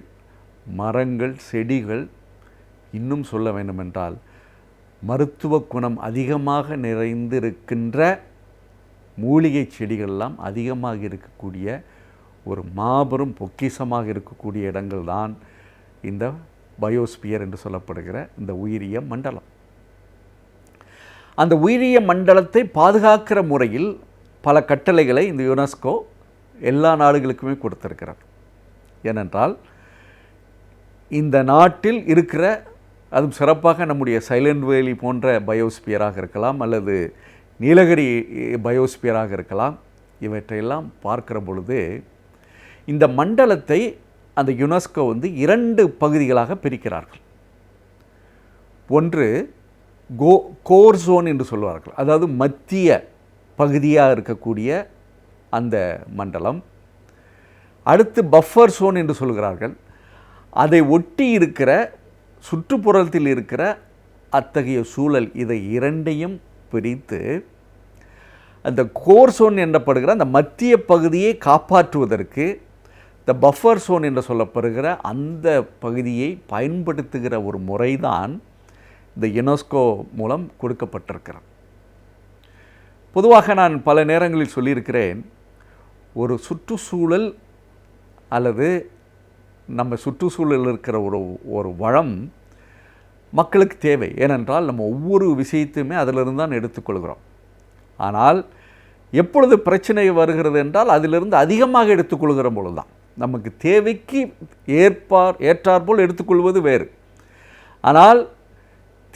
மரங்கள், செடிகள், இன்னும் சொல்ல வேண்டுமென்றால் மருத்துவ குணம் அதிகமாக நிறைந்திருக்கின்ற மூலிகை செடிகளெல்லாம் அதிகமாக இருக்கக்கூடிய ஒரு மாபெரும் பொக்கிஷமாக இருக்கக்கூடிய இடங்கள் தான் இந்த பயோஸ்பியர் என்று சொல்லப்படுகிற இந்த உயிரிய மண்டலம். அந்த உயிரிய மண்டலத்தை பாதுகாக்கிற முறையில் பல கட்டளைகளை இந்த யுனெஸ்கோ எல்லா நாடுகளுக்குமே கொடுத்திருக்கிறது. ஏனென்றால் இந்த நாட்டில் இருக்கிற, அதுவும் சிறப்பாக நம்முடைய சைலண்ட் வேலி போன்ற பயோஸ்பியராக இருக்கலாம், அல்லது நீலகிரி பயோஸ்பியராக இருக்கலாம், இவற்றையெல்லாம் பார்க்கிற பொழுது இந்த மண்டலத்தை அந்த யுனெஸ்கோ 2 பகுதிகளாக பிரிக்கிறார்கள். ஒன்று கோர் ஜோன் என்று சொல்வார்கள், அதாவது மத்திய பகுதியாக இருக்கக்கூடிய அந்த மண்டலம். அடுத்து பஃபர் ஜோன் என்று சொல்கிறார்கள், அதை ஒட்டி இருக்கிற சுற்றுப்புறத்தில் இருக்கிற அத்தகைய சூழல். இதை 2ஐயும் பிரித்து அந்த கோர் ஜோன் எனப்படுகிற அந்த மத்திய பகுதியை காப்பாற்றுவதற்கு இந்த பஃபர் ஜோன் என்று சொல்லப்படுகிற அந்த பகுதியை பயன்படுத்துகிற ஒரு முறைதான் இந்த யுனெஸ்கோ மூலம் கொடுக்கப்பட்டிருக்கிறது. பொதுவாக நான் பல நேரங்களில் சொல்லியிருக்கிறேன், ஒரு சுற்றுச்சூழல் அல்லது நம்ம சுற்றுச்சூழலில் இருக்கிற ஒரு வளம் மக்களுக்கு தேவை. ஏனென்றால் நம்ம ஒவ்வொரு விஷயத்தையுமே அதிலிருந்து தான் எடுத்துக்கொள்கிறோம். ஆனால் எப்பொழுது பிரச்சனை வருகிறது என்றால் அதிலிருந்து அதிகமாக எடுத்துக்கொள்கிற பொழுது தான். நமக்கு தேவைக்கு ஏற்றாற்போல் எடுத்துக்கொள்வது வேறு. ஆனால்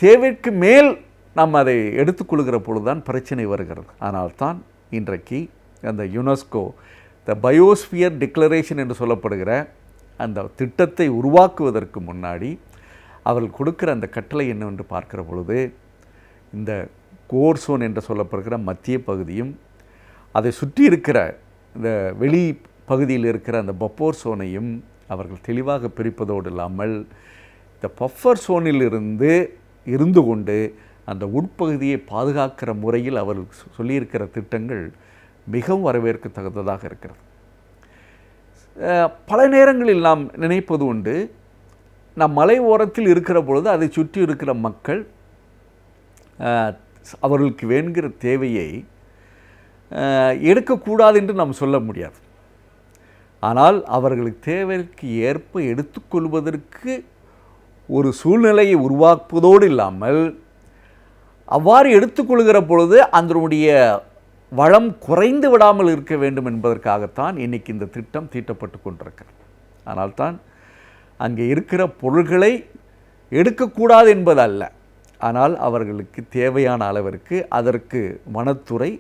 தேவைக்கு மேல் நாம் அதை எடுத்துக்கொள்கிற பொழுது தான் பிரச்சனை வருகிறது. ஆனால் தான் இன்றைக்கு அந்த யுனெஸ்கோ த பயோஸ்பியர் டிக்ளரேஷன் என்று சொல்லப்படுகிற அந்த திட்டத்தை உருவாக்குவதற்கு முன்னாடி அவர்கள் கொடுக்கிற அந்த கட்டளை என்னவென்று பார்க்கிற பொழுது, இந்த கோர் ஜோன் என்று சொல்லப்படுகிற மத்திய பகுதியும் அதை சுற்றி இருக்கிற இந்த வெளி பகுதியில் இருக்கிற அந்த பஃபர் ஜோனையும் அவர்கள் தெளிவாக பிரிப்பதோடு இல்லாமல் இந்த பஃபர் ஜோனில் இருந்து கொண்டு அந்த உட்பகுதியை பாதுகாக்கிற முறையில் அவர்கள் சொல்லியிருக்கிற திட்டங்கள் மிகவும் வரவேற்கத்தக்கதாக இருக்கிறது. பல நேரங்களில் நாம் நினைப்பது உண்டு, நாம் மலை ஓரத்தில் இருக்கிற பொழுது அதை சுற்றி இருக்கிற மக்கள் அவர்களுக்கு வேண்கிற தேவையை எடுக்கக்கூடாது என்று நாம் சொல்ல முடியாது. ஆனால் அவர்களுக்கு தேவைக்கு ஏற்ப எடுத்துக்கொள்வதற்கு ஒரு சூழ்நிலையை உருவாக்குவதோடு இல்லாமல் அவ்வாறு எடுத்துக்கொள்கிற பொழுது அதனுடைய வளம் குறைந்து விடாமல் இருக்க வேண்டும் என்பதற்காகத்தான் இன்றைக்கி இந்த திட்டம் தீட்டப்பட்டு கொண்டிருக்கிறது. ஆனால்தான் அங்கே இருக்கிற பொருள்களை எடுக்கக்கூடாது என்பது அல்ல, ஆனால் அவர்களுக்கு தேவையான அளவிற்கு அதற்கு வனத்துறை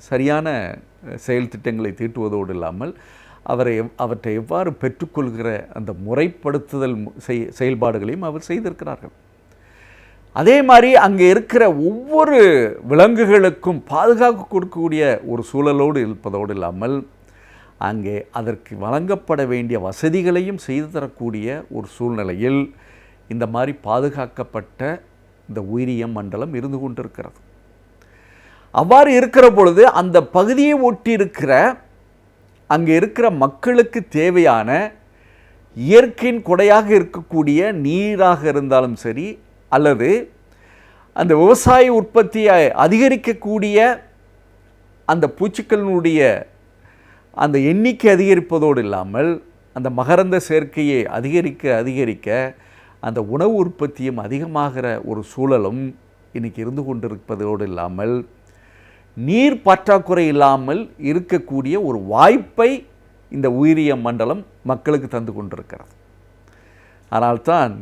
சரியான செயல் திட்டங்களை தீட்டுவதோடு இல்லாமல் அவற்றை எவ்வாறு பெற்றுக்கொள்கிற அந்த முறைப்படுத்துதல் செயல்பாடுகளையும் அவர் செய்திருக்கிறார்கள். அதே மாதிரி அங்கே இருக்கிற ஒவ்வொரு விலங்குகளுக்கும் பாதுகாப்பு கொடுக்கக்கூடிய ஒரு சூழலோடு இருப்பதோடு இல்லாமல் அங்கே அதற்கு வழங்கப்பட வேண்டிய வசதிகளையும் செய்து தரக்கூடிய ஒரு சூழ்நிலையில் இந்த மாதிரி பாதுகாக்கப்பட்ட இந்த உயிரிய மண்டலம் இருந்து கொண்டிருக்கிறது. அவ்வாறு இருக்கிற பொழுது அந்த பகுதியை ஒட்டி இருக்கிற அங்கே இருக்கிற மக்களுக்கு தேவையான இயற்கையின் கொடையாக இருக்கக்கூடிய நீராக இருந்தாலும் சரி, அல்லது அந்த விவசாய உற்பத்தியை அதிகரிக்கக்கூடிய அந்த பூச்சிகளினுடைய அந்த எண்ணிக்கை அதிகரிப்பதோடு இல்லாமல் அந்த மகரந்த சேர்க்கையை அதிகரிக்க அந்த உணவு உற்பத்தியும் அதிகமாகிற ஒரு சூழலும் இன்றைக்கி இருந்து கொண்டிருப்பதோடு இல்லாமல் நீர் பற்றாக்குறை இல்லாமல் இருக்கக்கூடிய ஒரு வாய்ப்பை இந்த உயிரிய மண்டலம் மக்களுக்கு தந்து கொண்டிருக்கிறது. அதனால்தான்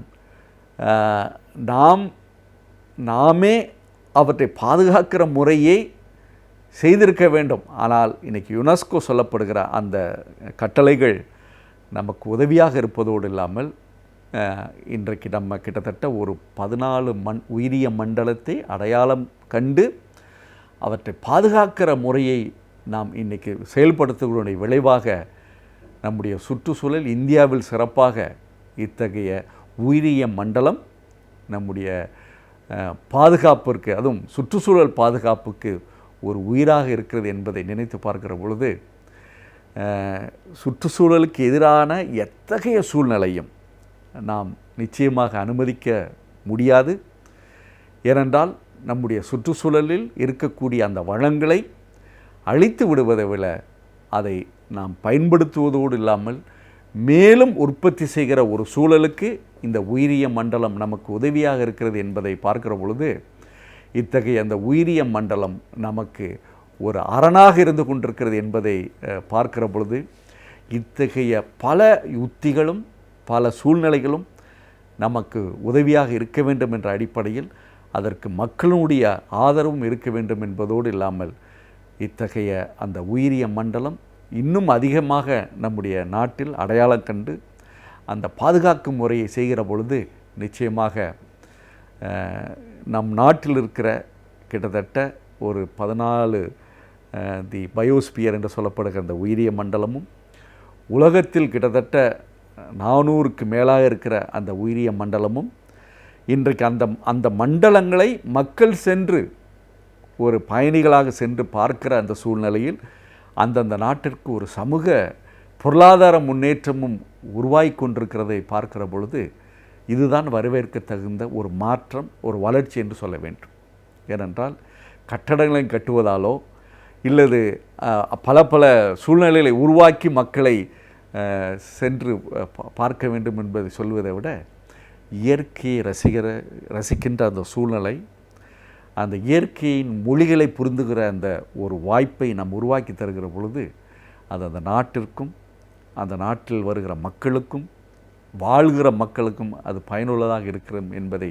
நாமே அவற்றை பாதுகாக்கிற முறையை செய்திருக்க வேண்டும். ஆனால் இன்றைக்கி யுனெஸ்கோ சொல்லப்படுகிற அந்த கட்டளைகள் நமக்கு உதவியாக இருப்பதோடு இல்லாமல் இன்றைக்கு நம்ம கிட்டத்தட்ட ஒரு 14 உயிரிய மண்டலத்தை அடையாளம் கண்டு அவற்றை பாதுகாக்கிற முறையை நாம் இன்றைக்கி செயல்படுத்துவதனுடைய விளைவாக நம்முடைய சுற்றுச்சூழல் இந்தியாவில் சிறப்பாக இத்தகைய உயிரிய மண்டலம் நம்முடைய பாதுகாப்பிற்கு, அதுவும் சுற்றுச்சூழல் பாதுகாப்புக்கு ஒரு உயிராக இருக்கிறது என்பதை நினைத்து பார்க்கிற பொழுது சுற்றுச்சூழலுக்கு எதிரான எத்தகைய சூழ்நிலையும் நாம் நிச்சயமாக அனுமதிக்க முடியாது. ஏனென்றால் நம்முடைய சுற்றுச்சூழலில் இருக்கக்கூடிய அந்த வளங்களை அழித்து விடுவதை விட அதை நாம் பயன்படுத்துவதோடு இல்லாமல் மேலும் உற்பத்தி செய்கிற ஒரு சூழலுக்கு இந்த உயிரிய மண்டலம் நமக்கு உதவியாக இருக்கிறது என்பதை பார்க்கிற பொழுது இத்தகைய அந்த உயிரிய மண்டலம் நமக்கு ஒரு அரணாக இருந்து கொண்டிருக்கிறது என்பதை பார்க்கிற பொழுது இத்தகைய பல யுத்திகளும் பல சூழ்நிலைகளும் நமக்கு உதவியாக இருக்க வேண்டும் என்ற அடிப்படையில் அதற்கு மக்களுடைய ஆதரவும் இருக்க வேண்டும் என்பதோடு இல்லாமல் இத்தகைய அந்த உயிரிய மண்டலம் இன்னும் அதிகமாக நம்முடைய நாட்டில் அடையாளம் கண்டு அந்த பாதுகாக்கும் முறையை செய்கிற பொழுது நிச்சயமாக நம் நாட்டில் இருக்கிற கிட்டத்தட்ட ஒரு 14 தி பயோஸ்பியர் என்று சொல்லப்படுகிற அந்த உயிரிய மண்டலமும் உலகத்தில் கிட்டத்தட்ட 400க்கு மேலாக இருக்கிற அந்த உயிரிய மண்டலமும் இன்றைக்கு அந்த மண்டலங்களை மக்கள் சென்று ஒரு பயணிகளாக சென்று பார்க்கிற அந்த சூழ்நிலையில் அந்தந்த நாட்டிற்கு ஒரு சமூக பொருளாதார முன்னேற்றமும் உருவாகி கொண்டிருக்கிறதை பார்க்கிற பொழுது இதுதான் வரவேற்க தகுந்த ஒரு மாற்றம், ஒரு வளர்ச்சி என்று சொல்ல வேண்டும். ஏனென்றால் கட்டடங்களை கட்டுவதாலோ இல்லது பல சூழ்நிலைகளை உருவாக்கி மக்களை சென்று பார்க்க வேண்டும் என்பதை சொல்வதை விட இயற்கையை ரசிக்கின்ற அந்த சூழ்நிலை, அந்த இயற்கையின் மொழிகளை புரிந்துகிற அந்த ஒரு வாய்ப்பை நாம் உருவாக்கி தருகிற பொழுது அது அந்த நாட்டிற்கும் அந்த நாட்டில் வருகிற மக்களுக்கும் வாழ்கிற மக்களுக்கும் அது பயனுள்ளதாக இருக்கிறது என்பதை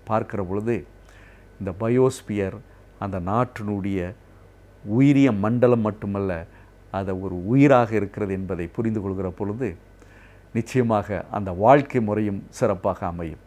பார்க்கிற பொழுது இந்த பயோஸ்பியர் அந்த நாட்டினுடைய உயிரிய மண்டலம் மட்டுமல்ல, அது ஒரு உயிராக இருக்கிறது என்பதை புரிந்து கொள்கிற பொழுது நிச்சயமாக அந்த வாழ்க்கை முறையும் சிறப்பாக அமையும்.